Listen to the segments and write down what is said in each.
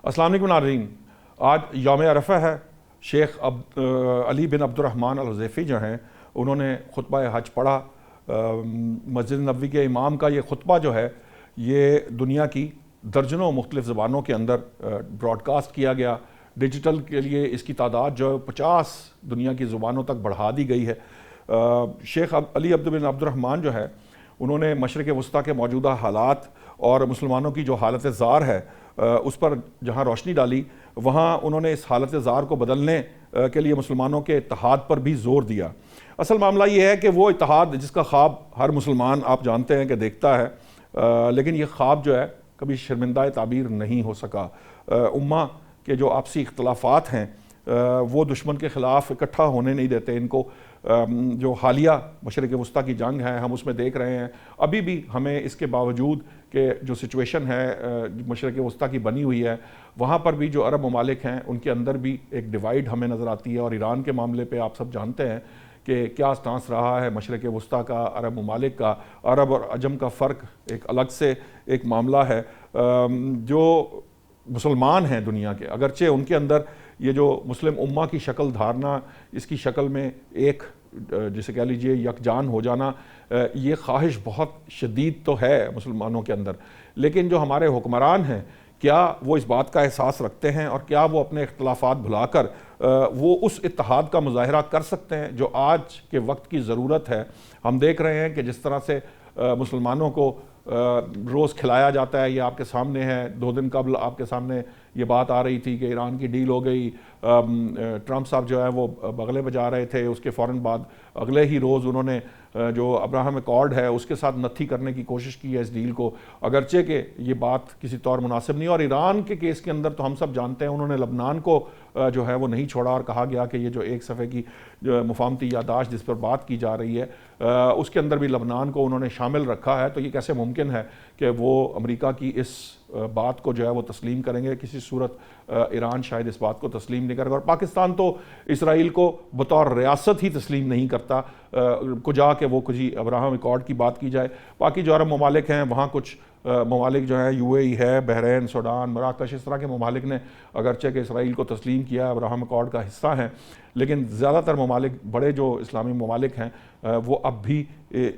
السلام علیکم ناظرین، آج یوم عرفہ ہے۔ شیخ علی بن عبد الرحمن الحذیفی جو ہیں انہوں نے خطبہ حج پڑھا۔ مسجد نبوی کے امام کا یہ خطبہ جو ہے یہ دنیا کی درجنوں مختلف زبانوں کے اندر براڈ کاسٹ کیا گیا۔ ڈیجیٹل کے لیے اس کی تعداد جو 50 دنیا کی زبانوں تک بڑھا دی گئی ہے۔ شیخ علی بن عبد الرحمن جو ہے انہوں نے مشرق وسطیٰ کے موجودہ حالات اور مسلمانوں کی جو حالت زار ہے اس پر جہاں روشنی ڈالی، وہاں انہوں نے اس حالت زار کو بدلنے کے لیے مسلمانوں کے اتحاد پر بھی زور دیا۔ اصل معاملہ یہ ہے کہ وہ اتحاد جس کا خواب ہر مسلمان آپ جانتے ہیں کہ دیکھتا ہے، لیکن یہ خواب جو ہے کبھی شرمندہ تعبیر نہیں ہو سکا۔ امہ کے جو آپسی اختلافات ہیں وہ دشمن کے خلاف اکٹھا ہونے نہیں دیتے ان کو۔ جو حالیہ مشرق وسطیٰ کی جنگ ہے ہم اس میں دیکھ رہے ہیں، ابھی بھی ہمیں اس کے باوجود کہ جو سچویشن ہے مشرق وسطیٰ کی بنی ہوئی ہے، وہاں پر بھی جو عرب ممالک ہیں ان کے اندر بھی ایک ڈیوائیڈ ہمیں نظر آتی ہے۔ اور ایران کے معاملے پہ آپ سب جانتے ہیں کہ کیا سٹانس رہا ہے مشرق وسطیٰ کا، عرب ممالک کا۔ عرب اور عجم کا فرق ایک الگ سے ایک معاملہ ہے۔ جو مسلمان ہیں دنیا کے، اگرچہ ان کے اندر یہ جو مسلم امہ کی شکل دھارنا، اس کی شکل میں ایک جسے کہہ لیجئے یکجان ہو جانا، یہ خواہش بہت شدید تو ہے مسلمانوں کے اندر، لیکن جو ہمارے حکمران ہیں کیا وہ اس بات کا احساس رکھتے ہیں اور کیا وہ اپنے اختلافات بھلا کر وہ اس اتحاد کا مظاہرہ کر سکتے ہیں جو آج کے وقت کی ضرورت ہے؟ ہم دیکھ رہے ہیں کہ جس طرح سے مسلمانوں کو روز کھلایا جاتا ہے، یہ آپ کے سامنے ہے۔ 2 دن قبل آپ کے سامنے یہ بات آ رہی تھی کہ ایران کی ڈیل ہو گئی، ٹرمپ صاحب جو ہے وہ بغلے بجا رہے تھے، اس کے فوراً بعد اگلے ہی روز انہوں نے جو ابراہم ایکارڈ ہے اس کے ساتھ نتھی کرنے کی کوشش کی ہے اس ڈیل کو، اگرچہ کہ یہ بات کسی طور مناسب نہیں۔ اور ایران کے کیس کے اندر تو ہم سب جانتے ہیں انہوں نے لبنان کو جو ہے وہ نہیں چھوڑا، اور کہا گیا کہ یہ جو 1 صفحے کی مفاہمتی یادداشت جس پر بات کی جا رہی ہے اس کے اندر بھی لبنان کو انہوں نے شامل رکھا ہے۔ تو یہ کیسے ممکن ہے کہ وہ امریکہ کی اس بات کو جو ہے وہ تسلیم کریں گے؟ کسی صورت ایران شاید اس بات کو تسلیم نہیں کرے گا، اور پاکستان تو اسرائیل کو بطور ریاست ہی تسلیم نہیں کرتا، کجا کہ وہ کچھ ابراہم ایکارڈ کی بات کی جائے۔ باقی جو عرب ممالک ہیں وہاں کچھ ممالک جو ہیں UAE ہے، بحرین، سوڈان، مراکش، اس طرح کے ممالک نے اگرچہ کہ اسرائیل کو تسلیم کیا، ابراہم ایکارڈ کا حصہ ہیں، لیکن زیادہ تر ممالک، بڑے جو اسلامی ممالک ہیں وہ اب بھی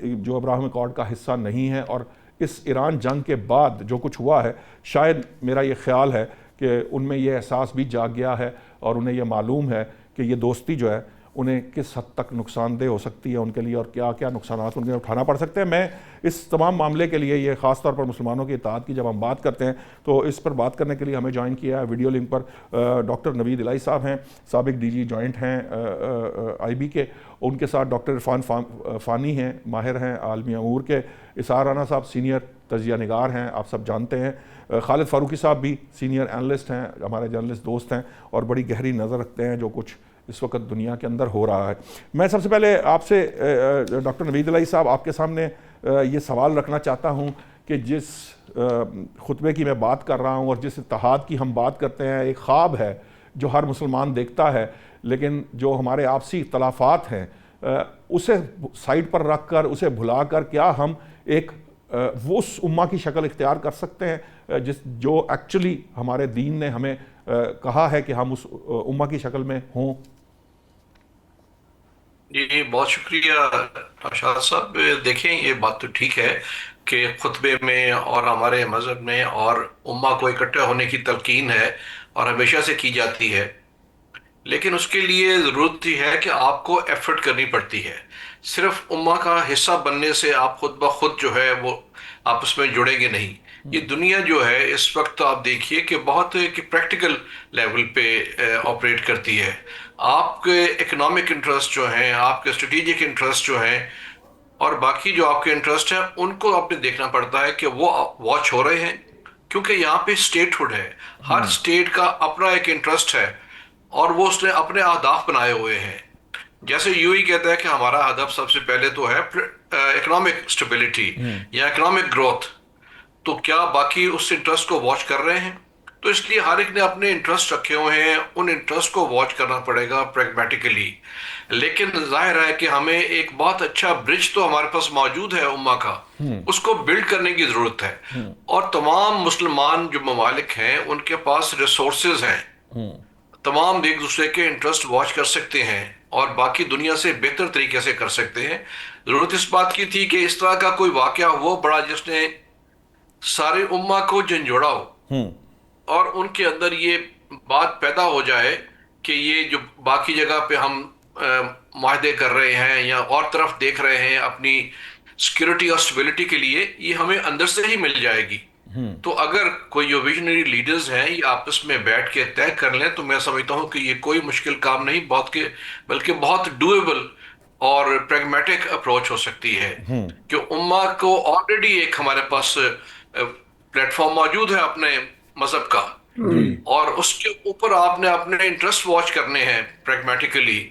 جو ابراہم ایکارڈ کا حصہ نہیں ہیں۔ اور اس ایران جنگ کے بعد جو کچھ ہوا ہے، شاید میرا یہ خیال ہے کہ ان میں یہ احساس بھی جاگ گیا ہے اور انہیں یہ معلوم ہے کہ یہ دوستی جو ہے انہیں کس حد تک نقصان دہ ہو سکتی ہے ان کے لیے، اور کیا کیا نقصانات ان کے اٹھانا پڑ سکتے ہیں۔ میں اس تمام معاملے کے لیے، یہ خاص طور پر مسلمانوں کے اتحاد کی جب ہم بات کرتے ہیں تو اس پر بات کرنے کے لیے ہمیں جوائن کیا ہے ویڈیو لنک پر ڈاکٹر نوید الہی صاحب ہیں، سابق DG جوائنٹ ہیں IB کے۔ ان کے ساتھ ڈاکٹر عرفان فانی ہیں، ماہر ہیں عالمی امور کے۔ اسحاق رانا صاحب سینئر تجزیہ نگار ہیں، آپ سب جانتے ہیں۔ خالد فاروقی صاحب بھی سینئر اینالسٹ ہیں، ہمارے جرنلسٹ دوست ہیں اور بڑی گہری نظر رکھتے ہیں جو کچھ اس وقت دنیا کے اندر ہو رہا ہے۔ میں سب سے پہلے آپ سے ڈاکٹر نوید الہی صاحب آپ کے سامنے یہ سوال رکھنا چاہتا ہوں کہ جس خطبے کی میں بات کر رہا ہوں اور جس اتحاد کی ہم بات کرتے ہیں، ایک خواب ہے جو ہر مسلمان دیکھتا ہے، لیکن جو ہمارے آپسی اختلافات ہیں اسے سائڈ پر رکھ کر، اسے بھلا کر کیا ہم ایک وہ اس امہ کی شکل اختیار کر سکتے ہیں جو ایکچولی ہمارے دین نے ہمیں کہا ہے کہ ہم اس امہ کی شکل میں ہوں؟ جی بہت شکریہ ارشاد صاحب۔ دیکھیں یہ بات تو ٹھیک ہے کہ خطبے میں اور ہمارے مذہب میں اور امہ کو اکٹھے ہونے کی تلقین ہے اور ہمیشہ سے کی جاتی ہے، لیکن اس کے لیے ضرورت یہ ہے کہ آپ کو ایفرٹ کرنی پڑتی ہے۔ صرف امہ کا حصہ بننے سے آپ خود بخود جو ہے وہ آپس میں جڑیں گے نہیں۔ یہ دنیا جو ہے اس وقت آپ دیکھیے کہ بہت پریکٹیکل لیول پہ آپریٹ کرتی ہے۔ آپ کے اکنامک انٹرسٹ جو ہیں، آپ کے اسٹریٹجک انٹرسٹ جو ہیں اور باقی جو آپ کے انٹرسٹ ہیں، ان کو آپ نے دیکھنا پڑتا ہے کہ وہ واچ ہو رہے ہیں، کیونکہ یہاں پہ اسٹیٹ ہوڈ ہے، ہر اسٹیٹ کا اپنا ایک انٹرسٹ ہے اور وہ اس نے اپنے اہداف بنائے ہوئے ہیں۔ جیسے UAE کہتا ہے کہ ہمارا ہدف سب سے پہلے تو ہے اکنامک اسٹیبلٹی یا اکنامک گروتھ، تو کیا باقی اس انٹرسٹ کو واچ کر رہے ہیں؟ تو اس لیے ہر ایک نے اپنے انٹرسٹ رکھے ہوئے ہیں، ان انٹرسٹ کو واچ کرنا پڑے گا پریگمیٹیکلی. لیکن ظاہر ہے کہ ہمیں ایک بہت اچھا برج تو ہمارے پاس موجود ہے امہ کا، اس کو بلڈ کرنے کی ضرورت ہے. اور تمام مسلمان جو ممالک ہیں ان کے پاس ریسورسز ہیں، تمام ایک دوسرے کے انٹرسٹ واچ کر سکتے ہیں اور باقی دنیا سے بہتر طریقے سے کر سکتے ہیں. ضرورت اس بات کی تھی کہ اس طرح کا کوئی واقعہ ہو بڑا جس نے سارے امہ کو جھنجھوڑا ہو، اور ان کے اندر یہ بات پیدا ہو جائے کہ یہ جو باقی جگہ پہ ہم معاہدے کر رہے ہیں یا اور طرف دیکھ رہے ہیں اپنی سیکیورٹی اور اسٹیبلٹی کے لیے، یہ ہمیں اندر سے ہی مل جائے گی. تو اگر کوئی جو ویژنری لیڈرز ہیں یہ آپس میں بیٹھ کے طے کر لیں تو میں سمجھتا ہوں کہ یہ کوئی مشکل کام نہیں، بلکہ بہت ڈویبل اور پریگمیٹک اپروچ ہو سکتی ہے. کہ امہ کو آلریڈی ایک ہمارے پاس پلیٹ فارم موجود ہے اپنے مذہب کا، اور اس کے اوپر آپ نے اپنے انٹرسٹ واچ کرنے ہیں پریگمیٹیکلی،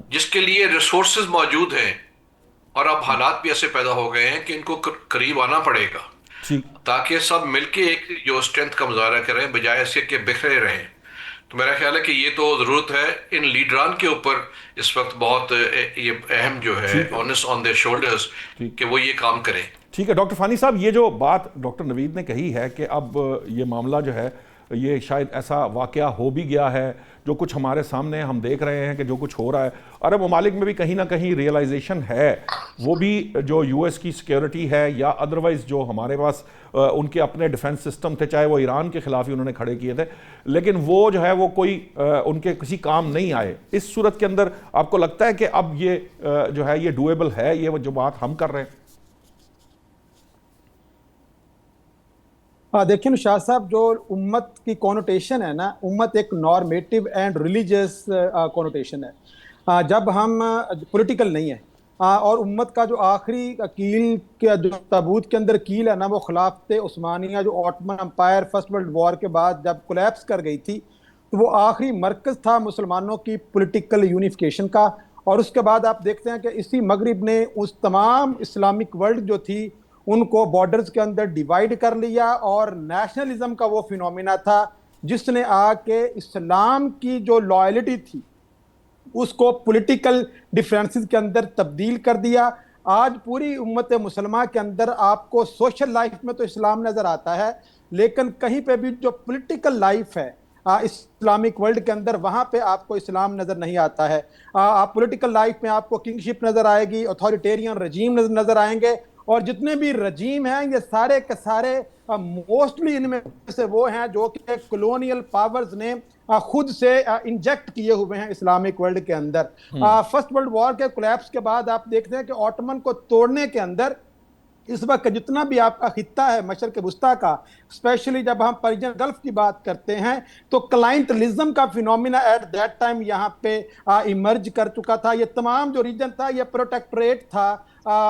جس کے لیے ریسورسز موجود ہیں. اور اب حالات بھی ایسے پیدا ہو گئے ہیں کہ ان کو قریب آنا پڑے گا تاکہ سب مل کے ایک جو اسٹرینتھ کا مظاہرہ کریں بجائے اس کے بکھرے رہیں. تو میرا خیال ہے کہ یہ تو ضرورت ہے ان لیڈران کے اوپر اس وقت بہت یہ اہم جو ہے اونس آن دیئر شولڈرز کہ وہ یہ کام کریں. ٹھیک ہے ڈاکٹر فانی صاحب، یہ جو بات ڈاکٹر نوید نے کہی ہے کہ اب یہ معاملہ جو ہے یہ شاید ایسا واقعہ ہو بھی گیا ہے، جو کچھ ہمارے سامنے ہم دیکھ رہے ہیں کہ جو کچھ ہو رہا ہے عرب ممالک میں بھی کہیں نہ کہیں ریئلائزیشن ہے، وہ بھی جو یو ایس کی سیکیورٹی ہے یا ادروائز جو ہمارے پاس ان کے اپنے ڈیفنس سسٹم تھے، چاہے وہ ایران کے خلاف ہی انہوں نے کھڑے کیے تھے، لیکن وہ جو ہے وہ کوئی ان کے کسی کام نہیں آئے. اس صورت کے اندر آپ کو لگتا ہے کہ اب یہ جو ہے یہ ڈویبل ہے، یہ جو بات ہم کر رہے ہیں؟ دیکھیں شاہ صاحب، جو امت کی کونوٹیشن ہے نا، امت ایک نارمیٹیو اینڈ ریلیجیس کونوٹیشن ہے. جب ہم پولیٹیکل نہیں ہیں، اور امت کا جو آخری کیل کے جو تابوت کے اندر کیل ہے نا، وہ خلافت عثمانیہ جو Ottoman Empire First World War کے بعد جب کولیپس کر گئی تھی، تو وہ آخری مرکز تھا مسلمانوں کی پولیٹیکل یونیفیکیشن کا. اور اس کے بعد آپ دیکھتے ہیں کہ اسی مغرب نے اس تمام اسلامک ورلڈ جو تھی ان کو بارڈرز کے اندر ڈیوائیڈ کر لیا، اور نیشنلزم کا وہ فینومینا تھا جس نے آ کے اسلام کی جو لائلٹی تھی اس کو پولیٹیکل ڈیفرنسز کے اندر تبدیل کر دیا. آج پوری امت مسلمہ کے اندر آپ کو سوشل لائف میں تو اسلام نظر آتا ہے، لیکن کہیں پہ بھی جو پولیٹیکل لائف ہے اسلامک ورلڈ کے اندر، وہاں پہ آپ کو اسلام نظر نہیں آتا ہے. آپ پولیٹیکل لائف میں آپ کو کنگ شپ نظر آئے گی، اتھارٹیرین رجیم نظر آئیں گے، اور جتنے بھی رجیم ہیں یہ سارے کے سارے موسٹلی ان میں سے وہ ہیں جو کہ کلونیل پاورز نے خود سے انجیکٹ کیے ہوئے ہیں اسلامک ورلڈ کے اندر. فرسٹ ورلڈ وار کے کولیپس کے بعد آپ دیکھتے ہیں کہ آٹمن کو توڑنے کے اندر اس وقت جتنا بھی آپ کا خطہ ہے مشرق وسطیٰ کا، اسپیشلی جب ہم پرشین گلف کی بات کرتے ہیں، تو کلائنٹلزم کا فینومینا ایٹ دیٹ ٹائم یہاں پہ ایمرج کر چکا تھا. یہ تمام جو ریجن تھا یہ پروٹیکٹریٹ تھا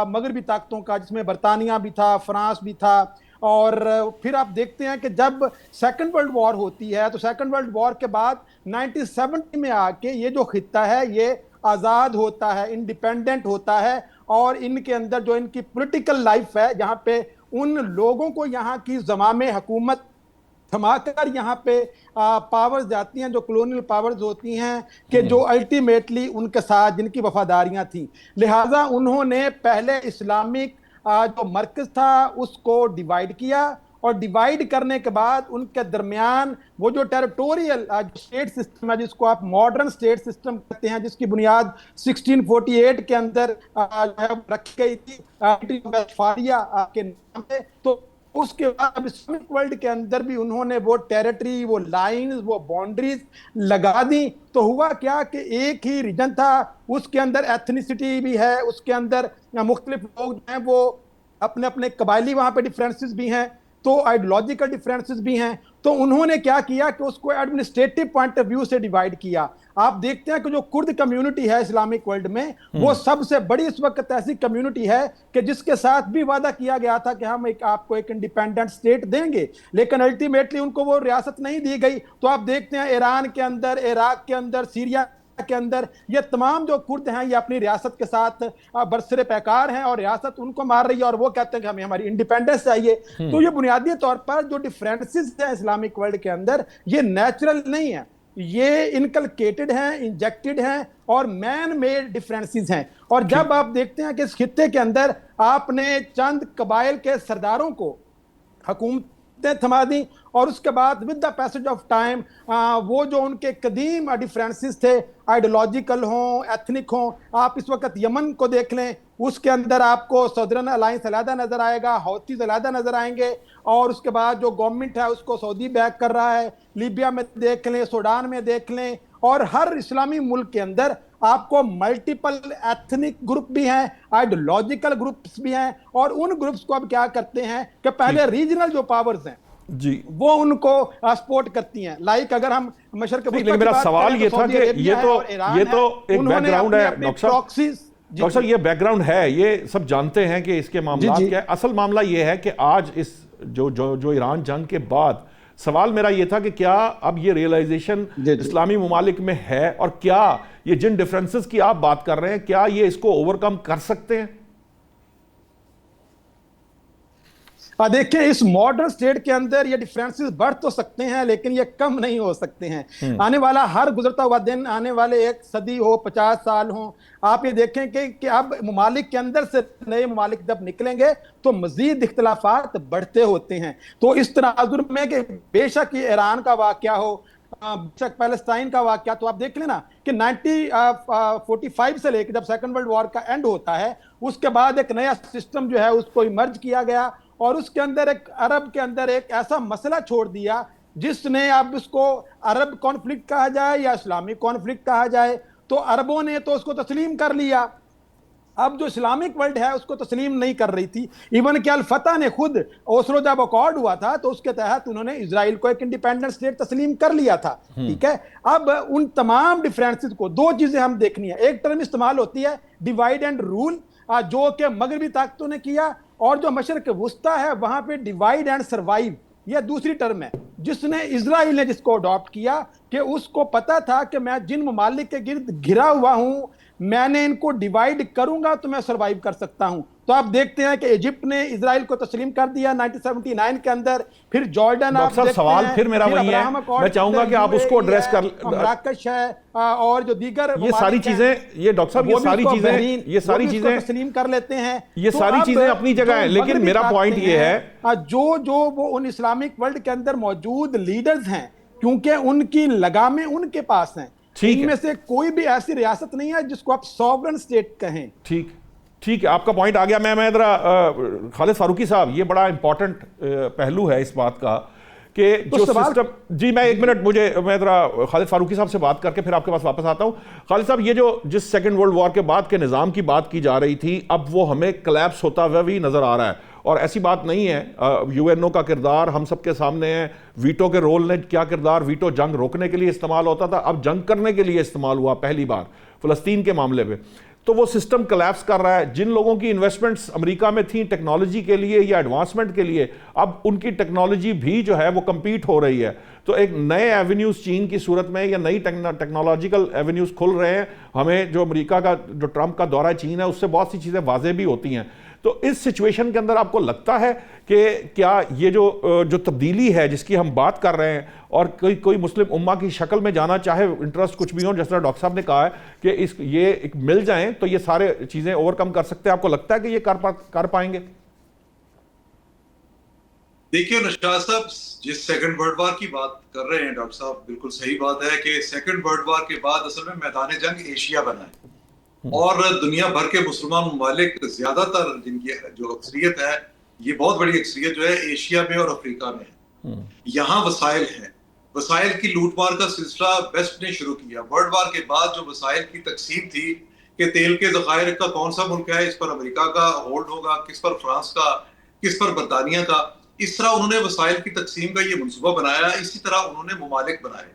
مغربی طاقتوں کا، جس میں برطانیہ بھی تھا، فرانس بھی تھا. اور پھر آپ دیکھتے ہیں کہ جب سیکنڈ ورلڈ وار ہوتی ہے تو سیکنڈ ورلڈ وار کے بعد 1970 میں آ کے یہ جو خطہ ہے یہ آزاد ہوتا ہے، انڈیپینڈنٹ ہوتا ہے، اور ان کے اندر جو ان کی پولیٹیکل لائف ہے جہاں پہ ان لوگوں کو یہاں کی زمام حکومت تھما کر یہاں پہ پاورز جاتی ہیں جو کلونیل پاورز ہوتی ہیں کہ جو الٹیمیٹلی ان کے ساتھ جن کی وفاداریاں تھیں. لہٰذا انہوں نے پہلے اسلامک جو مرکز تھا اس کو ڈیوائیڈ کیا، اور ڈیوائیڈ کرنے کے بعد ان کے درمیان وہ جو ٹیریٹوریل اسٹیٹ سسٹم ہے جس کو آپ ماڈرن اسٹیٹ سسٹم کہتے ہیں، جس کی بنیاد 1648 کے اندر رکھی گئی تھی ویسٹفالیا کے نام پہ. تو اس کے بعد اسلامک ورلڈ کے اندر بھی انہوں نے وہ ٹیریٹری، وہ لائنز، وہ باؤنڈریز لگا دی. تو ہوا کیا کہ ایک ہی ریجن تھا، اس کے اندر ایتھنیسٹی بھی ہے، اس کے اندر مختلف لوگ ہیں، وہ اپنے اپنے قبائلی وہاں پہ ڈیفرنسز بھی ہیں، تو آئیڈیولوجیکل ڈیفرنسز بھی ہیں. تو انہوں نے کیا کیا کہ اس کو ایڈمنسٹریٹو پوائنٹ آف ویو سے ڈیوائیڈ کیا. آپ دیکھتے ہیں کہ جو کرد کمیونٹی ہے اسلامک ورلڈ میں، وہ سب سے بڑی اس وقت ایسی کمیونٹی ہے کہ جس کے ساتھ بھی وعدہ کیا گیا تھا کہ ہم آپ کو ایک انڈیپینڈنٹ اسٹیٹ دیں گے، لیکن الٹیمیٹلی ان کو وہ ریاست نہیں دی گئی. تو آپ دیکھتے ہیں ایران کے اندر، عراق کے اندر، سیریا کے اندر یہ تمام جو کرد ہیں یہ اپنی ریاست کے ساتھ برسر پیکار ہیں اور ریاست ان کو مار رہی ہے اور وہ کہتے ہیں کہ ہمیں ہماری انڈیپینڈنس چاہیے. تو یہ بنیادی طور پر جو ڈیفرنسز ہیں اسلامک ورلڈ کے اندر یہ نیچرل نہیں ہے, یہ انکلکیٹڈ ہیں, انجیکٹڈ ہیں اور مین میڈ ڈیفرنسز ہیں. اور جب آپ دیکھتے ہیں کہ اس خطے کے اندر آپ نے چند قبائل کے سرداروں کو حکومتیں تھما دیں اور اس کے بعد with the passage of time وہ جو ان کے قدیم ڈیفرنسز تھے آئیڈیولوجیکل ہوں, ایتھنک ہوں, آپ اس وقت یمن کو دیکھ لیں, اس کے اندر آپ کو سودرن الائنس علیحدہ نظر آئے گا, حوثیز علیحدہ نظر آئیں گے, اور اس کے بعد جو گورنمنٹ ہے اس کو سعودی بیک کر رہا ہے, لیبیا میں دیکھ لیں, سوڈان میں دیکھ لیں, اور ہر اسلامی ملک کے اندر آپ کو ملٹیپل ایتھنک گروپ بھی ہیں, آئیڈیولوجیکل گروپس بھی ہیں, اور ان گروپس کو اب کیا کرتے ہیں کہ پہلے ریجنل جو پاورز ہیں جی وہ ان کو سپورٹ کرتی ہیں. لائک اگر ہم مشرق وسطیٰ لیکن میرا سوال یہ تھا کہ یہ تو ایک بیک گراؤنڈ ہے ڈاکٹر صاحب, یہ بیک گراؤنڈ ہے, یہ سب جانتے ہیں کہ اس کے معاملات کیا ہے. اصل معاملہ یہ ہے کہ آج اس جو ایران جنگ کے بعد سوال میرا یہ تھا کہ کیا اب یہ ریئلائزیشن اسلامی ممالک میں ہے, اور کیا یہ جن ڈیفرنسز کی آپ بات کر رہے ہیں کیا یہ اس کو اوورکم کر سکتے ہیں؟ دیکھیں اس ماڈرن سٹیٹ کے اندر یہ ڈیفرنسز بڑھ تو سکتے ہیں لیکن یہ کم نہیں ہو سکتے ہیں. آنے والا ہر گزرتا ہوا دن, آنے والے 1 صدی ہو, 50 سال ہوں, آپ یہ دیکھیں کہ اب ممالک کے اندر سے نئے ممالک جب نکلیں گے تو مزید اختلافات بڑھتے ہوتے ہیں. تو اس تناظر میں کہ بے شک یہ ایران کا واقعہ ہو, بے شک پیلسٹائن کا واقعہ, تو آپ دیکھ لیں نا کہ 1945 سے لے کے جب سیکنڈ ورلڈ وار کا اینڈ ہوتا ہے اس کے بعد ایک نیا سسٹم جو ہے اس کو ایمرج کیا گیا, اور اس کے اندر ایک عرب کے اندر ایک ایسا مسئلہ چھوڑ دیا جس نے اب اس کو عرب کانفلکٹ کہا جائے یا اسلامی کانفلکٹ کہا جائے, تو عربوں نے تو اس کو تسلیم کر لیا. اب جو اسلامک ورلڈ ہے اس کو تسلیم نہیں کر رہی تھی. ایون کہ الفتح نے خود اوسلو جب اکارڈ ہوا تھا تو اس کے تحت انہوں نے اسرائیل کو ایک انڈیپینڈنٹ اسٹیٹ تسلیم کر لیا تھا. ٹھیک ہے, اب ان تمام ڈیفرنسز کو دو چیزیں ہم دیکھنی ہے. ایک ٹرم استعمال ہوتی ہے ڈیوائیڈ اینڈ رول, جو کہ مغربی طاقتوں نے کیا, اور جو مشرق وسطیٰ ہے وہاں پہ ڈیوائیڈ اینڈ سروائیو, یہ دوسری ٹرم ہے جس نے اسرائیل نے جس کو اڈاپٹ کیا کہ اس کو پتا تھا کہ میں جن ممالک کے گرد گھرا ہوا ہوں میں نے ان کو ڈیوائیڈ کروں گا تو میں سروائیو کر سکتا ہوں. تو آپ دیکھتے ہیں کہ ایجپٹ نے اسرائیل کو تسلیم کر دیا 1979 کے اندر, پھر جارڈن, آپ دیکھتے ہیں سوال پھر میرا وہی ہے, میں چاہوں گا کہ آپ اس کو ایڈریس کر, مراکش ہے اور جو دیگر یہ ساری چیزیں, یہ ڈاکٹر صاحب یہ ساری چیزیں تسلیم کر لیتے ہیں, یہ ساری چیزیں اپنی جگہ ہیں, لیکن میرا پوائنٹ یہ ہے جو وہ ان اسلامک ورلڈ کے اندر موجود لیڈرز ہیں کیونکہ ان کی لگامیں ان کے پاس ہیں, ان میں سے کوئی بھی ایسی ریاست نہیں ہے جس کو آپ سوورن اسٹیٹ کہیں. ٹھیک ہے, آپ کا پوائنٹ آ گیا. میں ذرا خالد فاروقی صاحب, یہ بڑا امپورٹنٹ پہلو ہے اس بات کا کہ جو سسٹم, جی میں 1 منٹ, میں ذرا خالد فاروقی صاحب سے بات کر کے پھر آپ کے پاس واپس آتا ہوں. خالد صاحب, یہ جو جس سیکنڈ ورلڈ وار کے بعد کے نظام کی بات کی جا رہی تھی اب وہ ہمیں کلیپس ہوتا ہوا بھی نظر آ رہا ہے, اور ایسی بات نہیں ہے. یو این او کا کردار ہم سب کے سامنے ہے, ویٹو کے رول نے کیا کردار, ویٹو جنگ روکنے کے لیے استعمال ہوتا تھا, اب جنگ کرنے کے لیے استعمال ہوا پہلی بار فلسطین کے معاملے پہ. تو وہ سسٹم کلیپس کر رہا ہے. جن لوگوں کی انویسٹمنٹس امریکہ میں تھیں ٹیکنالوجی کے لیے یا ایڈوانسمنٹ کے لیے, اب ان کی ٹیکنالوجی بھی جو ہے وہ کمپیٹ ہو رہی ہے. تو ایک نئے ایونیوز چین کی صورت میں یا نئی ٹیکنالوجیکل ایونیوز کھل رہے ہیں. ہمیں جو امریکہ کا جو ٹرمپ کا دورہ چین ہے اس سے بہت سی چیزیں واضح بھی ہوتی ہیں. تو اس سچویشن کے اندر آپ کو لگتا ہے کہ کیا یہ جو تبدیلی ہے جس کی ہم بات کر رہے ہیں, اور کوئی مسلم امہ کی شکل میں جانا چاہے, انٹرسٹ کچھ بھی ہو, جس طرح ڈاکٹر صاحب نے کہا ہے کہ یہ ایک مل جائیں تو یہ سارے چیزیں اوورکم کر سکتے ہیں, آپ کو لگتا ہے کہ یہ کر پائیں گے؟ دیکھیے نشاط صاحب, جس سیکنڈ ورلڈ وار کی بات کر رہے ہیں ڈاکٹر صاحب, بالکل صحیح بات ہے کہ سیکنڈ ورلڈ وار کے بعد اصل میں میدان جنگ ایشیا بنا ہے, اور دنیا بھر کے مسلمان ممالک زیادہ تر جن کی جو اکثریت ہے, یہ بہت بڑی اکثریت جو ہے ایشیا میں اور افریقہ میں ہے. یہاں وسائل ہیں, وسائل کی لوٹ مار کا سلسلہ ویسٹ نے شروع کیا. ورلڈ وار کے بعد جو وسائل کی تقسیم تھی کہ تیل کے ذخائر کا کون سا ملک ہے, اس پر امریکہ کا ہولڈ ہوگا, کس پر فرانس کا, کس پر برطانیہ کا, اس طرح انہوں نے وسائل کی تقسیم کا یہ منصوبہ بنایا. اسی طرح انہوں نے ممالک بنائے.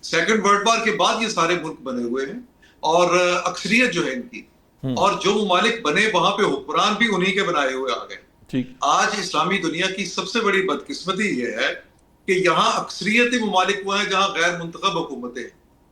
سیکنڈ ورلڈ وار کے بعد یہ سارے ملک بنے ہوئے ہیں, اور اکثریت جو ہے ان کی, اور جو ممالک بنے وہاں پہ حکمران بھی انہی کے بنائے ہوئے آ گئے. آج اسلامی دنیا کی سب سے بڑی بدقسمتی یہ ہے کہ یہاں اکثریتی ممالک وہ ہیں جہاں غیر منتخب حکومتیں ہیں.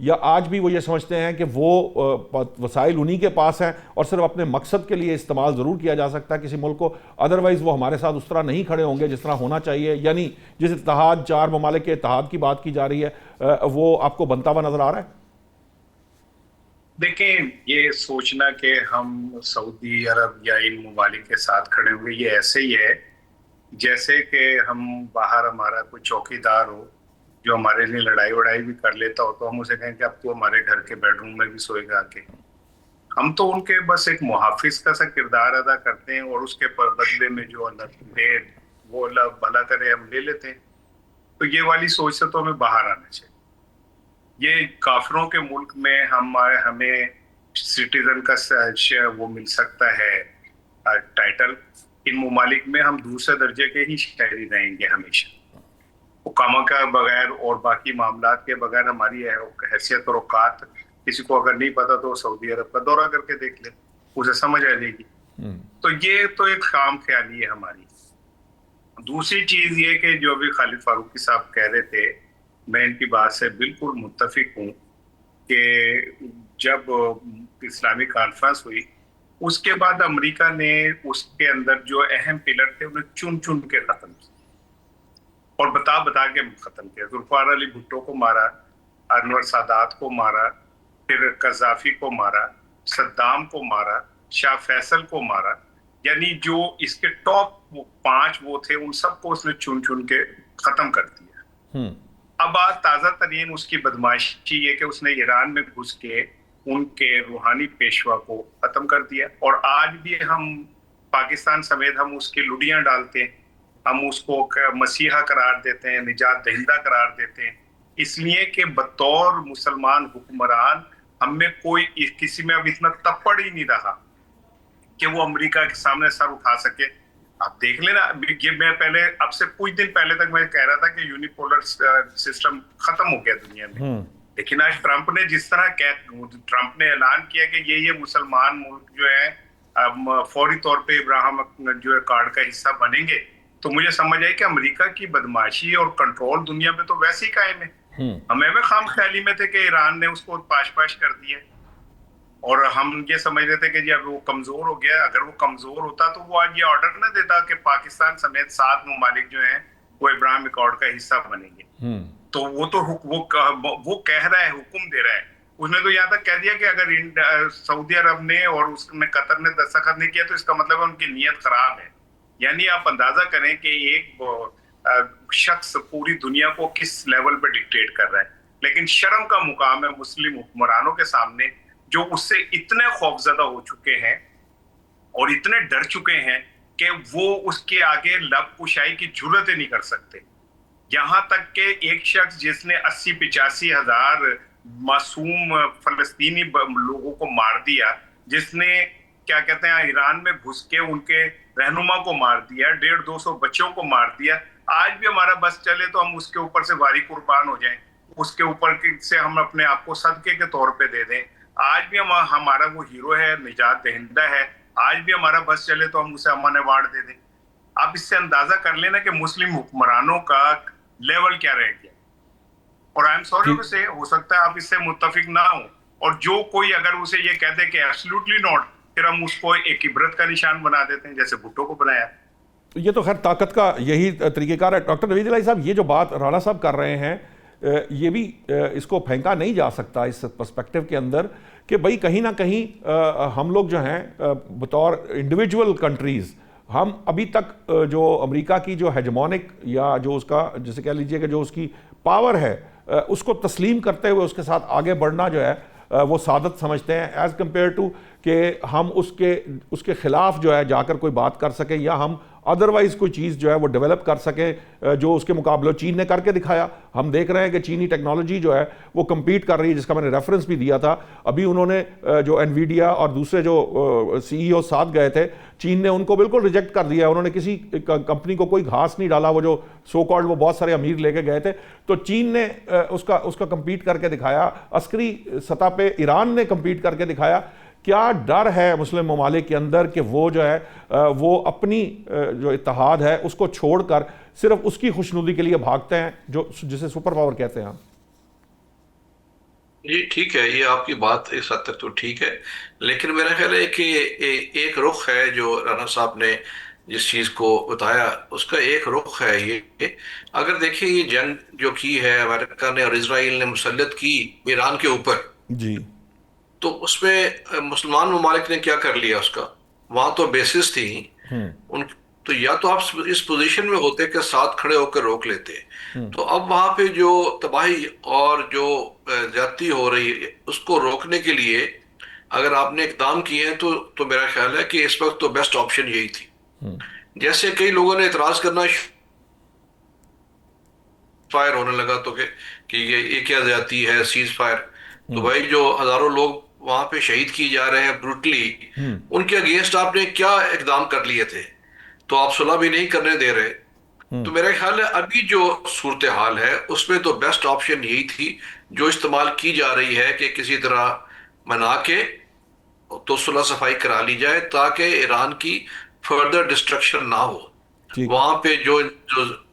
یا آج بھی وہ یہ سمجھتے ہیں کہ وہ وسائل انہی کے پاس ہیں اور صرف اپنے مقصد کے لیے استعمال ضرور کیا جا سکتا ہے کسی ملک کو, ادروائز وہ ہمارے ساتھ اس طرح نہیں کھڑے ہوں گے جس طرح ہونا چاہیے؟ یعنی جس اتحاد, 4 ممالک کے اتحاد کی بات کی جا رہی ہے, وہ آپ کو بنتا ہوا نظر آ رہا ہے؟ دیکھیں, یہ سوچنا کہ ہم سعودی عرب یا ان ممالک کے ساتھ کھڑے ہوئے, یہ ایسے ہی ہے جیسے کہ ہم باہر ہمارا کوئی چوکیدار ہو جو ہمارے لیے لڑائی وڑائی بھی کر لیتا ہو تو ہم اسے کہیں کہ اب تو ہمارے گھر کے بیڈ روم میں بھی سوئے گا آ کے. ہم تو ان کے بس ایک محافظ کا سا کردار ادا کرتے ہیں اور اس کے بدلے میں جو اللہ دے وہ اللہ بھلا کرے ہم لے لیتے ہیں. تو یہ والی سوچ سے تو ہمیں باہر آنا چاہیے. یہ کافروں کے ملک میں ہمیں سٹیزن کا وہ مل سکتا ہے ٹائٹل, ان ممالک میں ہم دوسرے درجے کے ہی شہری رہیں گے ہمیشہ. حکامہ کا بغیر اور باقی معاملات کے بغیر ہماری حیثیت اور اوقات کسی کو اگر نہیں پتا تو سعودی عرب کا دورہ کر کے دیکھ لے, اسے سمجھ آ جائے گی. تو یہ تو ایک خام خیالی ہے ہماری. دوسری چیز یہ کہ جو ابھی خالد فاروقی صاحب کہہ رہے تھے, میں ان کی بات سے بالکل متفق ہوں کہ جب اسلامی کانفرنس ہوئی اس کے بعد امریکہ نے اس کے اندر جو اہم پلر تھے انہیں چن چن کے ختم کیا اور بتا بتا کے ختم کیا. ذوالفقار علی بھٹو کو مارا, انور سادات کو مارا, پھر قذافی کو مارا, صدام کو مارا, شاہ فیصل کو مارا. یعنی جو اس کے ٹاپ 5 وہ تھے ان سب کو اس نے چن چن کے ختم کر دیا. اب آج تازہ ترین اس کی بدمعاشی یہ کہ اس نے ایران میں گھس کے ان کے روحانی پیشوا کو ختم کر دیا. اور آج بھی ہم پاکستان سمیت ہم اس کی لڑیاں ڈالتے ہیں, ہم اس کو مسیحا قرار دیتے ہیں, نجات دہندہ قرار دیتے ہیں, اس لیے کہ بطور مسلمان حکمران ہم میں کوئی کسی میں اب اتنا تپڑ ہی نہیں رہا کہ وہ امریکہ کے سامنے سر اٹھا سکے. آپ دیکھ لینا, یہ میں پہلے اب سے کچھ دن پہلے تک میں کہہ رہا تھا کہ یونیپولر سسٹم ختم ہو گیا دنیا میں, لیکن آج ٹرمپ نے جس طرح ٹرمپ نے اعلان کیا کہ یہ مسلمان ملک جو ہے فوری طور پہ ابراہیم جو ہے کارڈ کا حصہ بنیں گے, تو مجھے سمجھ آئی کہ امریکہ کی بدمعاشی اور کنٹرول دنیا میں تو ویسے ہی قائم ہے. ہمیں خام خیالی میں تھے کہ ایران نے اس کو پاش پاش کر دیا اور ہم یہ سمجھ رہے تھے کہ جی اب وہ کمزور ہو گیا. اگر وہ کمزور ہوتا تو وہ آج یہ آرڈر نہ دیتا کہ پاکستان سمیت 7 ممالک جو ہیں وہ ابراہیم اکارڈ کا حصہ بنیں گے. تو وہ تو وہ کہہ رہا ہے, حکم دے رہا ہے. اس نے تو یہاں تک کہہ دیا کہ اگر سعودی عرب نے اور اس میں قطر نے دستخط نہیں کیا تو اس کا مطلب ان کی نیت خراب ہے. یعنی آپ اندازہ کریں کہ ایک شخص پوری دنیا کو کس لیول پہ ڈکٹیٹ کر رہا ہے. لیکن شرم کا مقام ہے مسلم حکمرانوں کے سامنے جو اس سے اتنے خوفزدہ ہو چکے ہیں اور اتنے ڈر چکے ہیں کہ وہ اس کے آگے لب کشائی کی جرت ہی نہیں کر سکتے. یہاں تک کہ ایک شخص جس نے 80-85 ہزار معصوم فلسطینی لوگوں کو مار دیا, جس نے کیا کہتے ہیں ایران میں گھس کے ان کے رہنما کو مار دیا, 150-200 بچوں کو مار دیا, آج بھی ہمارا بس چلے تو ہم اس کے اوپر سے واری قربان ہو جائیں, اس کے اوپر سے ہم اپنے آپ کو صدقے کے طور پہ دے دیں. آج بھی ہمارا وہ ہیرو ہے, نجات دہندہ ہے, آج بھی ہمارا بس چلے تو ہم اسے امن ایوارڈ دے دیں. آپ اس سے اندازہ کر لینا کہ مسلم حکمرانوں کا لیول کیا رہ گیا. اور آئی ایم سوری ٹو سے, ہو سکتا ہے آپ اس سے متفق نہ ہوں, اور جو کوئی اگر اسے یہ کہہ دے کہ ایبسلیوٹلی ناٹ, پھر ہم اس کو ایک عبرت کا نشان بنا دیتے ہیں جیسے بھٹو کو بنایا. یہ تو خیر طاقت کا یہی طریقہ کار ہے. ڈاکٹر نوید الہی صاحب, یہ جو بات رانا صاحب کر رہے ہیں یہ بھی اس کو پھینکا نہیں جا سکتا اس پرسپیکٹیو کے اندر کہ بھئی کہیں نہ کہیں ہم لوگ جو ہیں بطور انڈیویجول کنٹریز, ہم ابھی تک جو امریکہ کی جو ہیجمونک یا جو اس کا جسے کہہ لیجئے کہ جو اس کی پاور ہے اس کو تسلیم کرتے ہوئے اس کے ساتھ آگے بڑھنا جو ہے وہ سعادت سمجھتے ہیں, ایز کمپیئر ٹو کہ ہم اس کے خلاف جو ہے جا کر کوئی بات کر سکیں یا ہم ادروائز کوئی چیز جو ہے وہ ڈیولپ کر سکیں جو اس کے مقابلے چین نے کر کے دکھایا. ہم دیکھ رہے ہیں کہ چینی ٹیکنالوجی جو ہے وہ کمپیٹ کر رہی ہے, جس کا میں نے ریفرنس بھی دیا تھا. ابھی انہوں نے جو انویڈیا اور دوسرے جو سی ای او ساتھ گئے تھے, چین نے ان کو بالکل ریجیکٹ کر دیا. انہوں نے کسی کمپنی کو کوئی گھاس نہیں ڈالا, وہ جو سو کالڈ وہ بہت سارے امیر لے کے گئے تھے. تو چین نے اس کا کمپیٹ کر کے دکھایا, عسکری سطح پہ ایران نے کمپیٹ کر کے دکھایا. کیا ڈر ہے مسلم ممالک کے اندر کہ وہ جو ہے وہ اپنی جو اتحاد ہے اس کو چھوڑ کر صرف اس کی خوشنودی کے لیے بھاگتے ہیں, جسے سپر پاور کہتے ہیں؟ جی ٹھیک ہے، یہ آپ کی بات اس حد تک تو ٹھیک ہے، لیکن میرا خیال ہے کہ ایک رخ ہے جو رانا صاحب نے جس چیز کو بتایا، اس کا ایک رخ ہے یہ. اگر دیکھیں یہ جنگ جو کی ہے امریکہ نے اور اسرائیل نے مسلط کی ایران کے اوپر، جی تو اس میں مسلمان ممالک نے کیا کر لیا اس کا؟ وہاں تو بیسس تھی ان، تو یا تو آپ اس پوزیشن میں ہوتے کہ ساتھ کھڑے ہو کر روک لیتے. تو اب وہاں پہ جو تباہی اور جو زیادتی ہو رہی ہے اس کو روکنے کے لیے اگر آپ نے اقدام کیے ہیں تو میرا خیال ہے کہ اس وقت تو بیسٹ آپشن یہی تھی. جیسے کئی لوگوں نے اعتراض کرنا فائر ہونے لگا تو کہ یہ کیا زیادتی ہے سیز فائر. تو بھائی جو ہزاروں لوگ وہاں پہ شہید کیے جا رہے ہیں بروٹلی، ان کے اگینسٹ آپ نے کیا اقدام کر لیے تھے؟ تو آپ صلح بھی نہیں کرنے دے رہے. تو میرا خیال ہے ابھی جو صورتحال ہے اس میں تو بیسٹ آپشن یہی تھی جو استعمال کی جا رہی ہے کہ کسی طرح منا کے تو صلح صفائی کرا لی جائے تاکہ ایران کی فردر ڈسٹرکشن نہ ہو، ٹھیک، وہاں پہ جو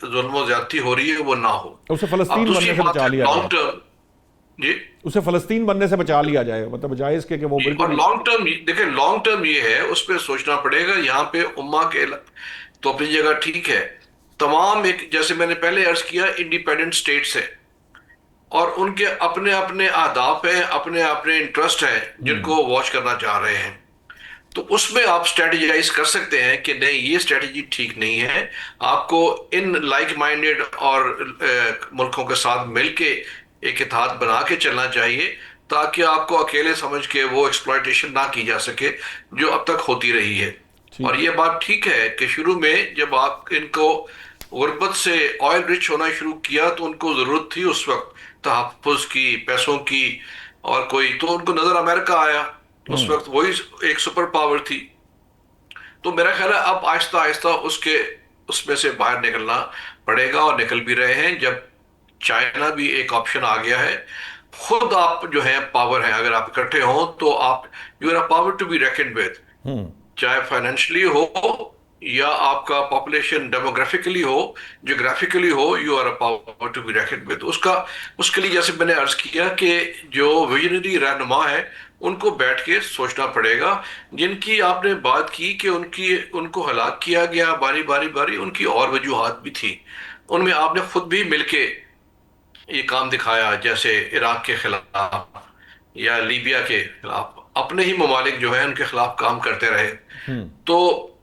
ظلم و زیادتی ہو رہی ہے وہ نہ ہو. اسے اب فلسطین دوسری بننے سے بات بچا ہے لیا لانگ جائے، ٹرم. جی اسے فلسطین بننے سے بچا لیا جائے، مطلب بجائے اس کے کہ وہ جی، اور بالکل. لانگ ٹرم دیکھیں، لانگ ٹرم یہ ہے اس پہ سوچنا پڑے گا. یہاں پہ امہ کے تو اپنی جگہ ٹھیک ہے، تمام ایک جیسے میں نے پہلے عرض کیا انڈیپینڈنٹ سٹیٹس ہیں اور ان کے اپنے اپنے اہداف ہیں، اپنے اپنے انٹرسٹ ہیں جن کو واچ کرنا چاہ رہے ہیں. تو اس میں آپ اسٹریٹجائز کر سکتے ہیں کہ نہیں یہ اسٹریٹجی ٹھیک نہیں ہے، آپ کو ان لائک مائنڈیڈ اور ملکوں کے ساتھ مل کے ایک اتحاد بنا کے چلنا چاہیے تاکہ آپ کو اکیلے سمجھ کے وہ ایکسپلائٹیشن نہ کی جا سکے جو اب تک ہوتی رہی ہے. ٹھیک. اور یہ بات ٹھیک ہے کہ شروع میں جب آپ ان کو غربت سے آئل رچ ہونا شروع کیا تو ان کو ضرورت تھی اس وقت تحفظ کی، پیسوں کی، اور کوئی تو ان کو نظر امریکہ آیا، اس وقت وہی ایک سپر پاور تھی. تو میرا خیال ہے اب آہستہ آہستہ اس میں سے باہر نکلنا پڑے گا اور نکل بھی رہے ہیں. جب چائنا بھی ایک آپشن آ گیا ہے، خود آپ جو ہیں پاور ہیں، اگر آپ اکٹھے ہوں تو آپ you are a power to be reckoned with, چاہے فائنینشلی ہو یا آپ کا پاپولیشن ڈیموگرافکلی ہو، جیوگرافکلی ہو، you are a power to be reckoned with. اس کے لیے جیسے میں نے عرض کیا کہ جو ویژنری رہنما ہے ان کو بیٹھ کے سوچنا پڑے گا. جن کی آپ نے بات کی کہ ان کو ہلاک کیا گیا باری باری، ان کی اور وجوہات بھی تھی. ان میں آپ نے خود بھی مل کے یہ کام دکھایا، جیسے عراق کے خلاف یا لیبیا کے خلاف اپنے ہی ممالک جو ہیں ان کے خلاف کام کرتے رہے. تو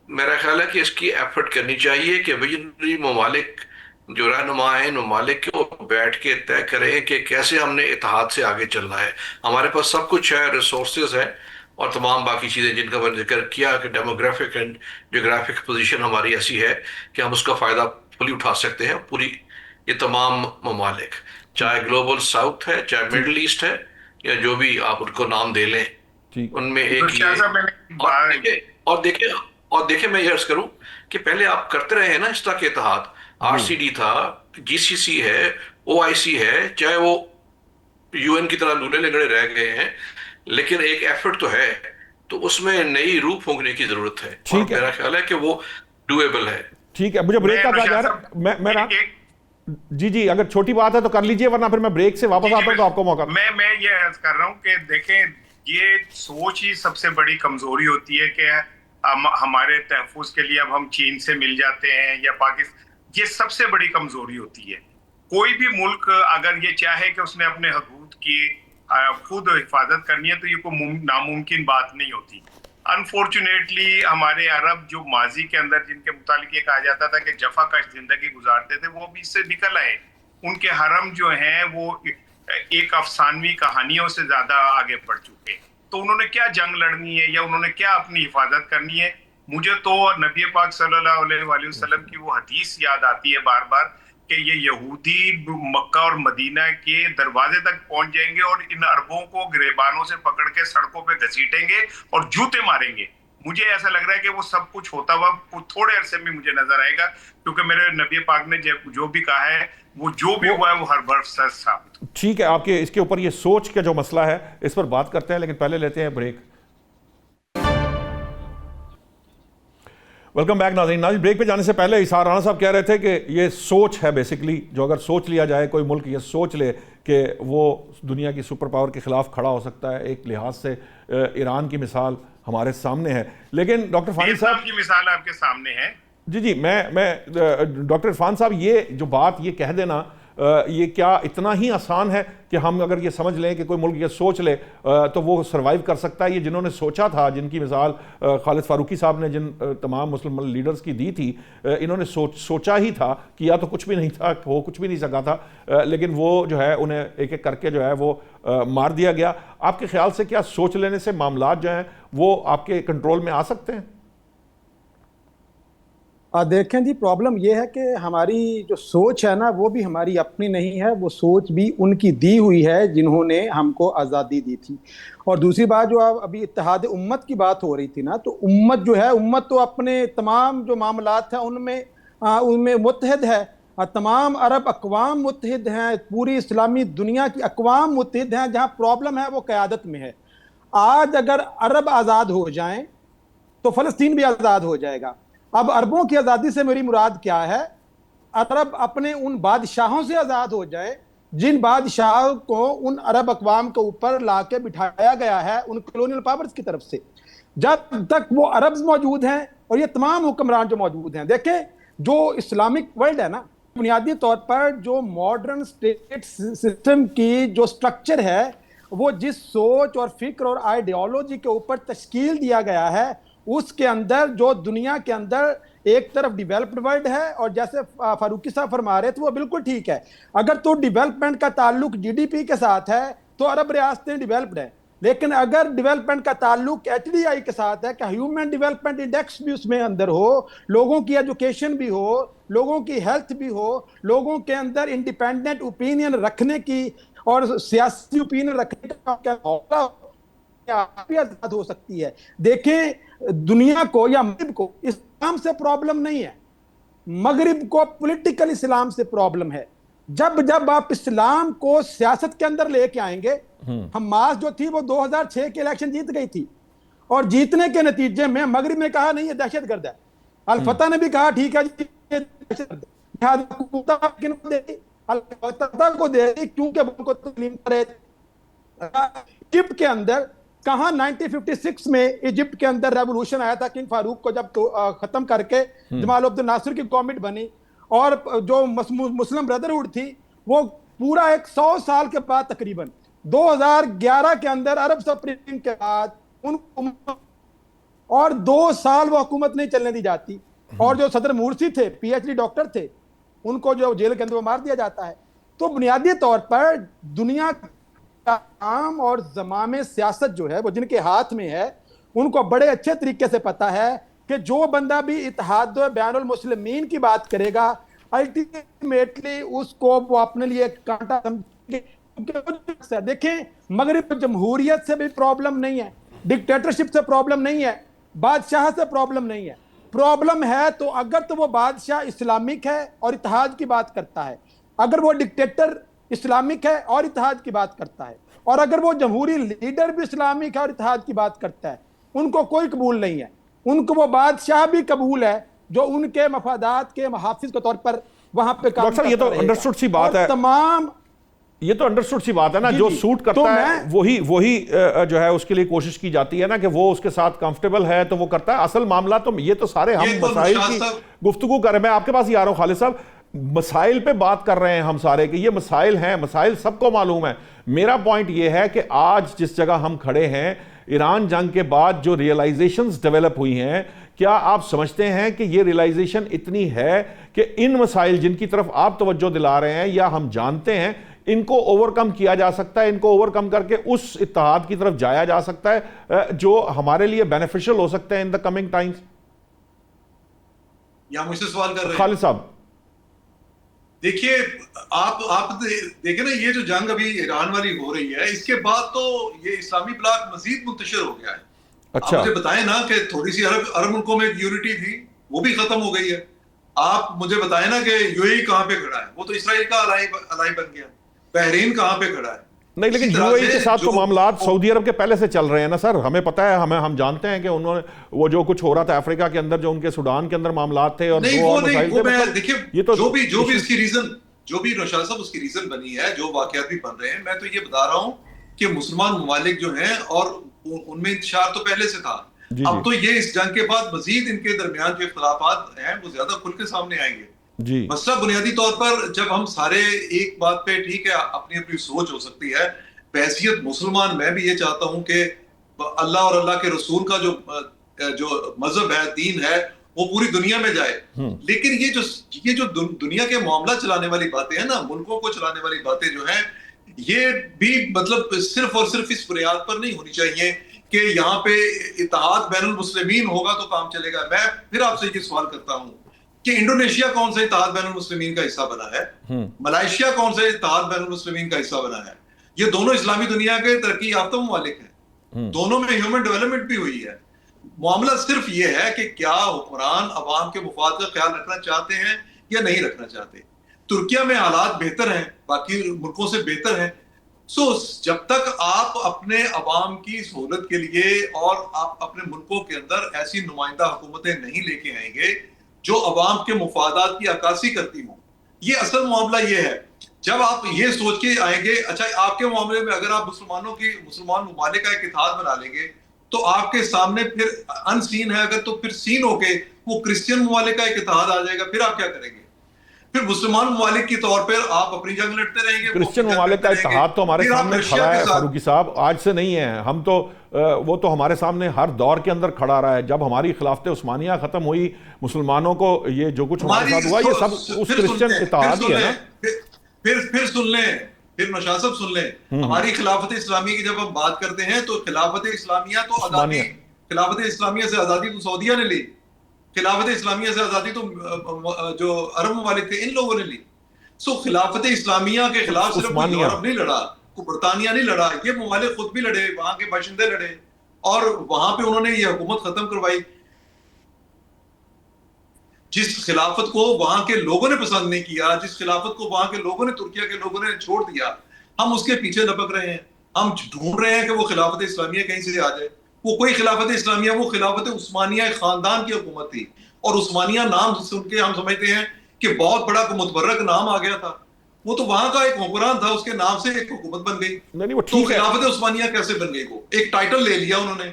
میرا خیال ہے کہ اس کی ایفرٹ کرنی چاہیے کہ ویژنری ممالک جو رہنما ہیں ممالک کے وہ بیٹھ کے طے کریں کہ کیسے ہم نے اتحاد سے آگے چلنا ہے. ہمارے پاس سب کچھ ہے، ریسورسز ہیں اور تمام باقی چیزیں جن کا میں نے ذکر کیا کہ ڈیموگرافک اینڈ جیوگرافک پوزیشن ہماری ایسی ہے کہ ہم اس کا فائدہ فلی اٹھا سکتے ہیں. پوری یہ تمام ممالک چاہے گلوبل ساؤتھ ہے، چاہے مڈل ایسٹ ہے، یا جو بھی آپ ان کو نام دے لیں، ٹھیک. ان میں ایک اور دیکھیں میں یہ عرض کروں کہ پہلے آپ کرتے رہے ہیں نا اس طرح کے اتحاد، آر سی ڈی تھا، جی سی سی ہے، او آئی سی ہے، چاہے وہ یو این کی طرح لولے لنگڑے رہ گئے ہیں، لیکن ایک ایفرٹ تو ہے. تو اس میں نئی روح پھونکنے کی ضرورت ہے اور میرا خیال ہے کہ وہ ڈویبل ہے. ٹھیک ہے، مجھے بریک کا کہا جا رہا ہے. جی اگر چھوٹی بات ہے تو کر لیجئے ورنہ پھر میں بریک سے واپس آتا ہوں تو آپ کو موقع. میں یہ عرض کر رہا ہوں کہ دیکھیں یہ سوچ ہی سب سے بڑی کمزوری ہوتی ہے کہ ہمارے تحفظ کے لیے اب ہم چین سے مل جاتے ہیں یا پاکستان، یہ سب سے بڑی کمزوری ہوتی ہے. کوئی بھی ملک اگر یہ چاہے کہ اس نے اپنے حدود کی خود حفاظت کرنی ہے تو یہ کوئی ناممکن بات نہیں ہوتی. انفارچونیٹلی ہمارے عرب جو ماضی کے اندر جن کے متعلق یہ کہا جاتا تھا کہ جفا کش زندگی گزارتے تھے وہ بھی اس سے نکل آئے. ان کے حرم جو ہیں وہ ایک افسانوی کہانیوں سے زیادہ آگے بڑھ چکے. تو انہوں نے کیا جنگ لڑنی ہے یا انہوں نے کیا اپنی حفاظت کرنی ہے؟ مجھے تو نبی پاک صلی اللہ علیہ وآلہ وسلم کی وہ حدیث یاد آتی ہے بار بار کہ یہ یہودی مکہ اور مدینہ کے دروازے تک پہنچ جائیں گے اور ان عربوں کو گریبانوں سے پکڑ کے سڑکوں پہ گھسیٹیں گے اور جوتے ماریں گے. مجھے ایسا لگ رہا ہے کہ وہ سب کچھ ہوتا ہوا تھوڑے عرصے میں مجھے نظر آئے گا، کیونکہ میرے نبی پاک نے جو بھی کہا ہے وہ جو بھی ہوا ہے وہ ہر برف سچ ثابت. ٹھیک ہے، آپ کے اس کے اوپر یہ سوچ کا جو مسئلہ ہے اس پر بات کرتے ہیں، لیکن پہلے لیتے ہیں بریک. ویلکم بیک ناظرین. بریک پہ جانے سے پہلے اسحاق رانا صاحب کہہ رہے تھے کہ یہ سوچ ہے بیسکلی, جو اگر سوچ لیا جائے, کوئی ملک یہ سوچ لے کہ وہ دنیا کی سپر پاور کے خلاف کھڑا ہو سکتا ہے, ایک لحاظ سے ایران کی مثال ہمارے سامنے ہے. لیکن ڈاکٹر فانی صاحب کی مثال آپ کے سامنے ہے. جی میں ڈاکٹر عرفان صاحب, یہ جو بات یہ کہہ دینا, یہ کیا اتنا ہی آسان ہے کہ ہم اگر یہ سمجھ لیں کہ کوئی ملک یہ سوچ لے تو وہ سروائیو کر سکتا ہے؟ یہ جنہوں نے سوچا تھا, جن کی مثال خالد فاروقی صاحب نے جن تمام مسلم لیڈرز کی دی تھی, انہوں نے سوچا ہی تھا, کیا تو کچھ بھی نہیں تھا, وہ کچھ بھی نہیں سکا تھا, لیکن وہ جو ہے انہیں ایک ایک کر کے جو ہے وہ مار دیا گیا. آپ کے خیال سے کیا سوچ لینے سے معاملات جو ہیں وہ آپ کے کنٹرول میں آ سکتے ہیں؟ دیکھیں جی, پرابلم یہ ہے کہ ہماری جو سوچ ہے نا وہ بھی ہماری اپنی نہیں ہے, وہ سوچ بھی ان کی دی ہوئی ہے جنہوں نے ہم کو آزادی دی تھی. اور دوسری بات جو ابھی اتحاد امت کی بات ہو رہی تھی نا, تو امت جو ہے, امت تو اپنے تمام جو معاملات ہیں ان میں متحد ہے. تمام عرب اقوام متحد ہیں, پوری اسلامی دنیا کی اقوام متحد ہیں. جہاں پرابلم ہے وہ قیادت میں ہے. آج اگر عرب آزاد ہو جائیں تو فلسطین بھی آزاد ہو جائے گا. اب عربوں کی آزادی سے میری مراد کیا ہے؟ عرب اپنے ان بادشاہوں سے آزاد ہو جائے جن بادشاہوں کو ان عرب اقوام کے اوپر لا کے بٹھایا گیا ہے ان کلونیل پاورز کی طرف سے. جب تک وہ عربز موجود ہیں اور یہ تمام حکمران جو موجود ہیں, دیکھیں جو اسلامک ورلڈ ہے نا, بنیادی طور پر جو ماڈرن سٹیٹ سسٹم کی جو سٹرکچر ہے وہ جس سوچ اور فکر اور آئیڈیالوجی کے اوپر تشکیل دیا گیا ہے, اس کے اندر جو دنیا کے اندر ایک طرف ڈیولپڈ ورلڈ ہے, اور جیسے فاروقی صاحب فرما رہے تھے وہ بالکل ٹھیک ہے. اگر تو ڈیولپمنٹ کا تعلق جی ڈی پی کے ساتھ ہے تو عرب ریاستیں ڈیولپڈ ہیں, لیکن اگر ڈیولپمنٹ کا تعلق ایچ ڈی آئی کے ساتھ ہے کہ ہیومن ڈیولپمنٹ انڈیکس بھی اس میں اندر ہو, لوگوں کی ایجوکیشن بھی ہو, لوگوں کی ہیلتھ بھی ہو, لوگوں کے اندر انڈیپینڈنٹ اوپینین رکھنے کی اور سیاسی اوپینین رکھنے کا موقع بھی آزاد ہو سکتی ہے. دیکھیں دنیا کو یا مغرب کو اسلام سے پرابلم نہیں ہے, مغرب کو پولیٹیکل اسلام سے پرابلم ہے. جب آپ اسلام کو سیاست کے اندر لے کے آئیں گے, حماس جو تھی وہ 2006 کے الیکشن جیت گئی تھی, اور جیتنے کے نتیجے میں مغرب نے کہا نہیں یہ دہشت گرد ہے, الفتح نے بھی کہا ٹھیک ہے جی الفتح کو دے دی کیونکہ ان کو تسلیم کرے. ایجپٹ کے اندر کہاں 1956 میں ایجپٹ کے اندر ریولوشن آیا تھا, کنگ فاروق کو جب ختم کر کے جمال عبد الناصر کی گورنمنٹ بنی, اور جو مسلم بردرہڈ تھی وہ پورا 100 سال کے بعد تقریباً 2011 کے اندر عرب سپرنگ کے بعد ان اور 2 سال وہ حکومت نہیں چلنے دی جاتی, اور جو صدر مورسی تھے پی ایچ ڈی ڈاکٹر تھے ان کو جو جیل کے اندر وہ مار دیا جاتا ہے. تو بنیادی طور پر دنیا عام اور زمام سیاست جو ہے وہ جن کے ہاتھ میں ہے ان کو بڑے اچھے طریقے سے پتا ہے کہ جو بندہ بھی اتحاد بین المسلمین کی بات کرے گا الٹیمیٹلی اس کو وہ اپنے لیے کانٹا سمجھے. دیکھیں مغرب جمہوریت سے بھی پرابلم نہیں ہے, ڈکٹیٹرشپ سے پرابلم نہیں ہے, بادشاہ سے پرابلم نہیں ہے. پرابلم ہے تو اگر تو وہ بادشاہ اسلامک ہے اور اتحاد کی بات کرتا ہے, اگر وہ ڈکٹیٹر اسلامک ہے اور اتحاد کی بات کرتا ہے, اور اگر وہ جمہوری لیڈر بھی اسلامک ہے اور اتحاد کی بات کرتا ہے, ان کو کوئی قبول نہیں ہے. ان کو وہ بادشاہ بھی قبول ہے جو ان کے مفادات کے محافظ کے طور پر وہاں پہ کام کرتا رہے گا. یہ تو انڈرسٹوڈ سی بات ہے, تمام یہ تو انڈرسٹوڈ سی بات ہے نا, جو سوٹ کرتا ہے وہی جو ہے اس کے لیے کوشش کی جاتی ہے نا کہ وہ اس کے ساتھ کمفرٹیبل ہے تو وہ کرتا ہے. اصل معاملہ تو یہ تو سارے ہم مسائل کی گفتگو کر رہے ہیں. میں آپ کے پاس ہی آ رہا ہوں خالد صاحب, مسائل پہ بات کر رہے ہیں ہم سارے کہ یہ مسائل ہیں, مسائل سب کو معلوم ہے. میرا پوائنٹ یہ ہے کہ آج جس جگہ ہم کھڑے ہیں, ایران جنگ کے بعد جو ریئلائزیشنز ڈیولپ ہوئی ہیں, کیا آپ سمجھتے ہیں کہ یہ ریئلائزیشن اتنی ہے کہ ان مسائل جن کی طرف آپ توجہ دلا رہے ہیں یا ہم جانتے ہیں ان کو اوورکم کیا جا سکتا ہے, ان کو اوورکم کر کے اس اتحاد کی طرف جایا جا سکتا ہے جو ہمارے لیے بینیفیشل ہو سکتا ہے ان دا کمنگ ٹائمز؟ یا مجھ سے سوال کر رہے ہیں خالد صاحب. دیکھیے آپ دیکھیں نا, یہ جو جنگ ابھی ایران والی ہو رہی ہے اس کے بعد تو یہ اسلامی بلاک مزید منتشر ہو گیا ہے. اچھا, آپ مجھے بتائیں نا کہ تھوڑی سی عرب ملکوں میں ایک یونٹی تھی وہ بھی ختم ہو گئی ہے. آپ مجھے بتائیں نا کہ یو اے ای کہاں پہ کھڑا ہے, وہ تو اسرائیل کا الائی بن گیا. بحرین کہاں پہ کھڑا ہے, نہیں لیکن اسی یو طرح اے ای کے سے ساتھ تو جو معاملات سعودی عرب کے پہلے سے چل رہے ہیں نا سر, ہمیں پتہ ہے, ہم جانتے ہیں کہ انہوں نے وہ جو کچھ ہو رہا تھا افریقہ کے اندر, جو ان کے سوڈان کے اندر معاملات تھے اور نہیں دو وہ اور نہیں, مسائل وہ تھے, میں مطلب دیکھیے یہ تو جو بھی اس کی ریزن, جو بھی نوشاد صاحب اس کی ریزن بنی ہے, جو واقعات بھی بن رہے ہیں, میں تو یہ بتا رہا ہوں کہ مسلمان ممالک جو ہیں, اور ان میں انتشار تو پہلے سے تھا, جی اب تو یہ اس جنگ کے بعد مزید ان کے درمیان جو اختلافات ہیں وہ زیادہ کھل کے سامنے آئیں گے. جی مسئلہ بنیادی طور پر جب ہم سارے ایک بات پہ, ٹھیک ہے اپنی اپنی سوچ ہو سکتی ہے, بحیثیت مسلمان میں بھی یہ چاہتا ہوں کہ اللہ اور اللہ کے رسول کا جو مذہب ہے, دین ہے, وہ پوری دنیا میں جائے, لیکن یہ جو دنیا کے معاملہ چلانے والی باتیں ہیں نا, ملکوں کو چلانے والی باتیں جو ہیں, یہ بھی مطلب صرف اور صرف اس بنیاد پر نہیں ہونی چاہیے کہ یہاں پہ اتحاد بین المسلمین ہوگا تو کام چلے گا. میں پھر آپ سے یہ سوال کرتا ہوں کہ انڈونیشیا کون سا اتحاد بین المسلمین کا حصہ بنا ہے, ملائیشیا کون سا اتحاد بین المسلمین کا حصہ بنا ہے؟ یہ دونوں اسلامی دنیا کے ترقی یافتہ ممالک ہیں, دونوں میں ہیومن ڈیولپمنٹ بھی ہوئی ہے. معاملہ صرف یہ ہے کہ کیا حکمران عوام کے مفاد کا خیال رکھنا چاہتے ہیں یا نہیں رکھنا چاہتے. ترکیہ میں حالات بہتر ہیں, باقی ملکوں سے بہتر ہیں. جب تک آپ اپنے عوام کی سہولت کے لیے اور آپ اپنے ملکوں کے اندر ایسی نمائندہ حکومتیں نہیں لے کے آئیں گے جو عوام کے مفادات کی عکاسی کرتی ہوں, یہ اصل معاملہ یہ ہے. جب آپ یہ سوچ کے آئیں گے, اچھا آپ کے معاملے میں اگر آپ مسلمان ممالک کا ایک اتحاد بنا لیں گے تو آپ کے سامنے پھر ان سین ہے, اگر تو پھر سین ہو کے وہ کرسچین ممالک کا ایک اتحاد آ جائے گا, پھر آپ کیا کریں گے؟ پھر مسلمان ممالک کی طور پر آپ اپنی جنگ لڑتے رہیں گے, کرسچن ممالک کا اتحاد تو ہمارے سامنے کھڑا ہے فاروقی صاحب, آج سے نہیں ہے. ہم تو وہ تو ہمارے سامنے ہر دور کے اندر کھڑا رہا ہے. جب ہماری خلافت عثمانیہ ختم ہوئی, مسلمانوں کو یہ جو کچھ ہمارے ساتھ ہوا, یہ سب اس کرسچن اتحاد ہی ہے نا. پھر سن لیں, پھر نوشاد صاحب سن لیں, ہماری خلافت اسلامی کی جب ہم بات کرتے ہیں تو خلافت اسلامیہ تو آزادی, خلافت اسلامیہ سے آزادی تو سعودیہ نے لی, خلافت اسلامیہ سے آزادی تو جو عرب ممالک تھے ان لوگوں نے لی. خلافت اسلامیہ کے خلاف صرف کوئی یورپ نہیں لڑا, کوئی برطانیہ نہیں لڑا, یہ ممالک خود بھی لڑے, وہاں کے باشندے لڑے, اور وہاں پہ انہوں نے یہ حکومت ختم کروائی. جس خلافت کو وہاں کے لوگوں نے پسند نہیں کیا, جس خلافت کو وہاں کے لوگوں نے, ترکیہ کے لوگوں نے چھوڑ دیا, ہم اس کے پیچھے لپک رہے ہیں. ہم ڈھونڈ رہے ہیں کہ وہ خلافت اسلامیہ کہیں سے آ جائے. وہ کوئی خلافت اسلامیہ, وہ خلافت عثمانیہ خاندان کی حکومت تھی, اور عثمانیہ نام سن کے ہم سمجھتے ہیں کہ بہت بڑا متبرک نام آ گیا تھا. وہ تو وہاں کا ایک حکمران تھا, اس کے نام سے ایک حکومت بن گئی. تو خلافت عثمانیہ کیسے بن گئی؟ وہ ایک ٹائٹل لے لیا انہوں نے.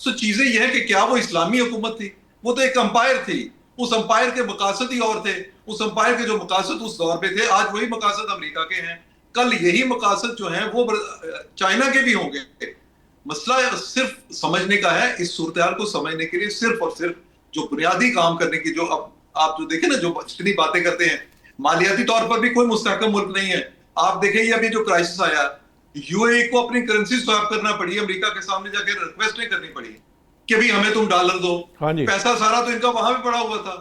چیزیں یہ ہے کہ کیا وہ اسلامی حکومت تھی؟ وہ تو ایک امپائر تھی. اس امپائر کے مقاصد ہی اور تھے. اس امپائر کے جو مقاصد اس دور پہ تھے, آج وہی مقاصد امریکہ کے ہیں, کل یہی مقاصد جو ہیں وہ چائنا کے بھی ہوں گے. مسئلہ صرف سمجھنے کا ہے. اس صورتحال کو سمجھنے کے لیے صرف اور صرف جو بنیادی کام کرنے کی, جو اب آپ جو دیکھیں نا, جو اتنی باتیں کرتے ہیں, مالیاتی طور پر بھی کوئی مستحکم ملک نہیں ہے. آپ دیکھیں یہ ابھی جو کرائسس آیا, یو اے ای کو اپنی کرنسی سویپ کرنا پڑی, امریکہ کے سامنے جا کے ریکویسٹ نہیں کرنی پڑی کہ بھی ہمیں تم ڈالر دو. پیسہ سارا تو ان کا وہاں بھی پڑا ہوا تھا.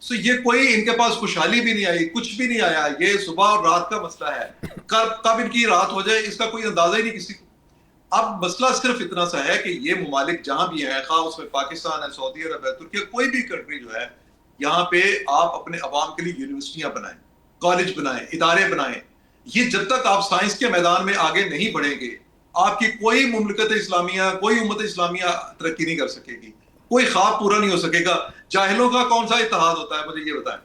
یہ کوئی ان کے پاس خوشحالی بھی نہیں آئی, کچھ بھی نہیں آیا. یہ صبح اور رات کا مسئلہ ہے. کب ان کی رات ہو جائے اس کا کوئی اندازہ ہی نہیں کسی کو. اب مسئلہ صرف اتنا سا ہے کہ یہ ممالک جہاں بھی ہیں, خواہ اس میں پاکستان ہے, سعودی عرب ہے, ترکیہ, کوئی بھی کنٹری جو ہے, یہاں پہ آپ اپنے عوام کے لیے یونیورسٹیاں بنائیں, کالج بنائیں, ادارے بنائیں. یہ جب تک آپ سائنس کے میدان میں آگے نہیں بڑھیں گے, آپ کی کوئی مملکت اسلامیہ, کوئی امت اسلامیہ ترقی نہیں کر سکے گی, کوئی خواب پورا نہیں ہو سکے گا. جاہلوں کا کون سا اتحاد ہوتا ہے, مجھے یہ بتائیں.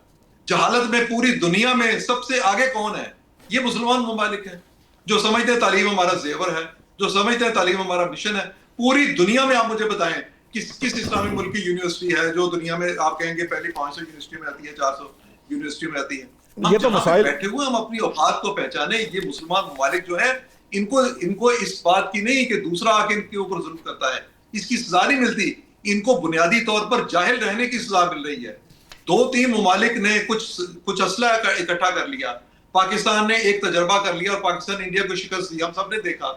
جہالت میں پوری دنیا میں سب سے آگے کون ہے؟ یہ مسلمان ممالک ہیں, جو سمجھتے ہیں تعلیم ہمارا زیور ہے, جو سمجھتے ہیں تعلیم ہمارا مشن ہے. پوری دنیا میں آپ مجھے بتائیں کس اسلامی ملک کی یونیورسٹی ہے جو دنیا میں آپ کہیں گے پہلی 500 یونیورسٹی میں آتی ہے, 400 یونیورسٹی میں آتی ہے. ہم جہاں پہ بیٹھے ہوئے ہم اپنی اوقات کو پہچانے. یہ مسلمان ممالک جو ہیں ان کو اس بات کی نہیں کہ دوسرا آ کے ان کے اوپر ظلم کرتا ہے, اس کی سزا نہیں ملتی. ان کو بنیادی طور پر جاہل رہنے کی سزا مل رہی ہے. 2-3 ممالک نے کچھ اسلحہ اکٹھا کر لیا, پاکستان نے ایک تجربہ کر لیا اور پاکستان انڈیا کو شکست دی, ہم سب نے دیکھا.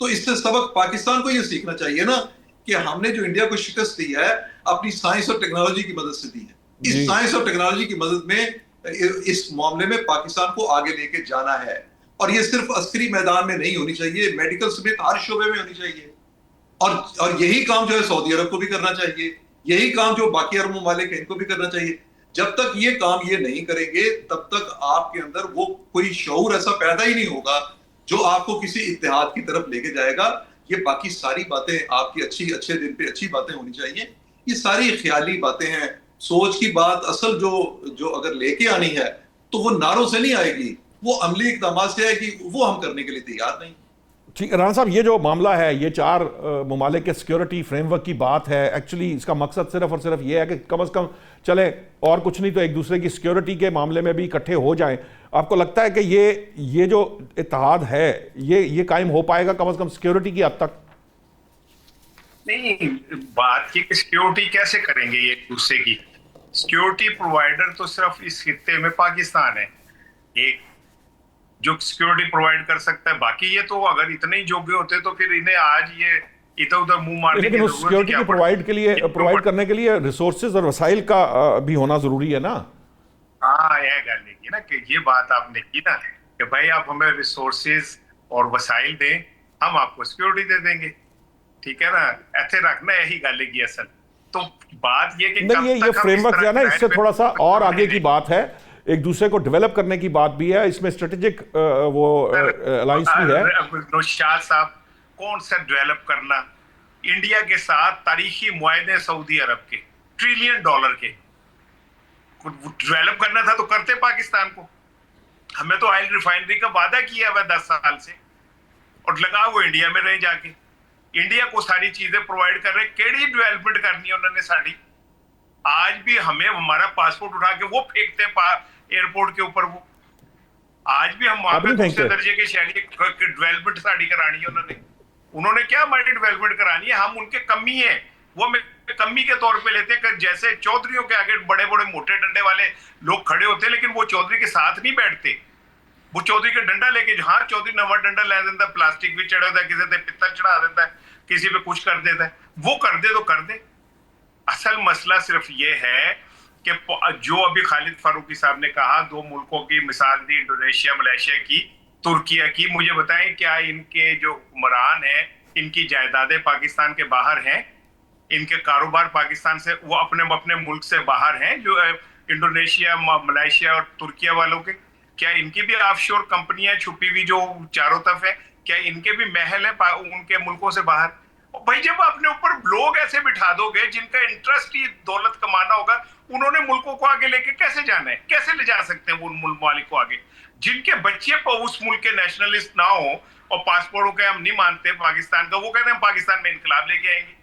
تو اس سے سبق پاکستان کو یہ سیکھنا چاہیے نا کہ ہم نے جو انڈیا کو شکست دی ہے اپنی سائنس اور ٹیکنالوجی کی مدد سے دی ہے. اس سائنس اور ٹیکنالوجی کی مدد میں اس معاملے میں پاکستان کو آگے لے کے جانا ہے. اور یہ صرف عسکری میدان میں نہیں ہونی چاہیے, میڈیکل سمیت ہر شعبے میں ہونی چاہیے. اور یہی کام جو ہے سعودی عرب کو بھی کرنا چاہیے, یہی کام جو باقی عرب ممالک ہیں ان کو بھی کرنا چاہیے. جب تک یہ کام یہ نہیں کریں گے تب تک آپ کے اندر وہ کوئی شعور ایسا پیدا ہی نہیں ہوگا جو آپ کو کسی اتحاد کی طرف لے کے جائے گا. یہ باقی ساری باتیں آپ کی اچھے دن پہ اچھی باتیں ہونی چاہیے. یہ ساری خیالی باتیں ہیں. سوچ کی بات اصل جو اگر لے کے آنی ہے تو وہ نعروں سے نہیں آئے گی, وہ عملی اقدامات سے آئے گی. وہ ہم کرنے کے لیے تیار نہیں. ٹھیک ہے رانا صاحب, یہ جو معاملہ ہے, یہ 4 ممالک کے سیکیورٹی فریم ورک کی بات ہے. ایکچولی اس کا مقصد صرف اور صرف یہ ہے کہ کم از کم چلے اور کچھ نہیں تو ایک دوسرے کی سیکیورٹی کے معاملے میں بھی اکٹھے ہو جائیں. آپ کو لگتا ہے کہ یہ جو اتحاد ہے یہ قائم ہو پائے گا کم از کم سیکیورٹی کی حد تک؟ نہیں, بات کی کہ سیکیورٹی کیسے کریں گے یہ ایک دوسرے کی. سیکیورٹی پرووائڈر تو صرف اس خطے میں پاکستان ہے ایک جو سیکیورٹی پرووائڈ کر سکتا ہے. باقی یہ تو اگر اتنے ہی جوگے ہوتے تو پھر انہیں آج یہ ادھر ادھر منہ مارنے کی لیکن اس سیکیورٹی کی پرووائڈ کرنے کے لیے ریسورسز اور وسائل کا بھی ہونا ضروری ہے نا. ہاں, یہ گل ہے نا کہ یہ بات آپ نے کی نا کہ بھائی آپ ہمیں ریسورسز اور وسائل دیں, ہم آپ کو سیکیورٹی دے دیں گے. ٹھیک ہے نا, ایسے رکھنا یہی گل ہے اصل. تو بات یہ کہ یہ فریم ورک جو ہے نا اس سے تھوڑا سا اور آگے کی بات ہے, ایک دوسرے کو ڈیولپ کرنے کی بات بھی ہے, اس میں اسٹریٹجک وہ الائنس بھی ہے. نوشاد صاحب, کون سا ڈیولپ کرنا؟ انڈیا کے ساتھ تاریخی معاہدے سعودی عرب کے $1 ٹریلین کے. ڈیولپ کرنا تھا تو کرتے پاکستان کو. ہمیں تو آئل ریفائنری کا وعدہ کیا ہوا 10 سال سے اور لگا وہ انڈیا میں رہے, جا کے انڈیا کو ساری چیزیں پرووائڈ کر رہے. کیڑی ڈیولپمنٹ کرنی ہے انہوں نے ساری؟ آج بھی ہمیں ہمارا پاسپورٹ اٹھا کے وہ پھینکتے ہیں ایئرپورٹ کے اوپر. وہ آج بھی ہم وہاں پہ دوسرے درجے کے شہری ڈیولپمنٹ ساری کرانی ہے. انہوں نے کیا ہماری ڈیولپمنٹ کرانی ہے؟ ہم ان کے کمی ہیں, وہ کمی کے طور پہ لیتے ہیں کہ جیسے چودھریوں کے آگے بڑے بڑے موٹے ڈنڈے والے لوگ کھڑے ہوتے ہیں لیکن وہ چودھری کے ساتھ نہیں بیٹھتے. وہ چودھری کا ڈنڈا لے کے, ہاں چودھری نواں ڈنڈا لے دیتا ہے, پلاسٹک بھی چڑھا دیتا ہے, کسی پہ پتل چڑھا دیتا ہے, کسی پہ کچھ کر دیتا ہے. وہ کر دے تو کر دے. اصل مسئلہ صرف یہ ہے کہ جو ابھی خالد فاروقی صاحب نے کہا 2 ملکوں کی مثال دی, انڈونیشیا, ملیشیا کی, ترکیہ کی. مجھے بتائیں کیا ان کے جو حکمران ہیں ان کی جائیدادیں پاکستان کے باہر ہیں؟ ان کے کاروبار پاکستان سے, وہ اپنے ملک سے باہر ہیں جو انڈونیشیا, ملیشیا اور ترکیہ والوں کے؟ کیا ان کی بھی آف شور کمپنیاں چھپی ہوئی جو چاروں طرف ہے, کیا ان کے بھی محل ہیں ان کے ملکوں سے باہر؟ بھائی جب اپنے اوپر لوگ ایسے بٹھا دو گے جن کا انٹرسٹ ہی دولت کمانا ہوگا, انہوں نے ملکوں کو آگے لے کے کیسے جانا ہے؟ کیسے لے جا سکتے ہیں وہ ان ممالک کو آگے جن کے بچے اس ملک کے نیشنلسٹ نہ ہوں اور پاسپورٹوں کے ہم نہیں مانتے پاکستان کا, وہ کہتے ہیں پاکستان میں انقلاب لے کے آئیں گے.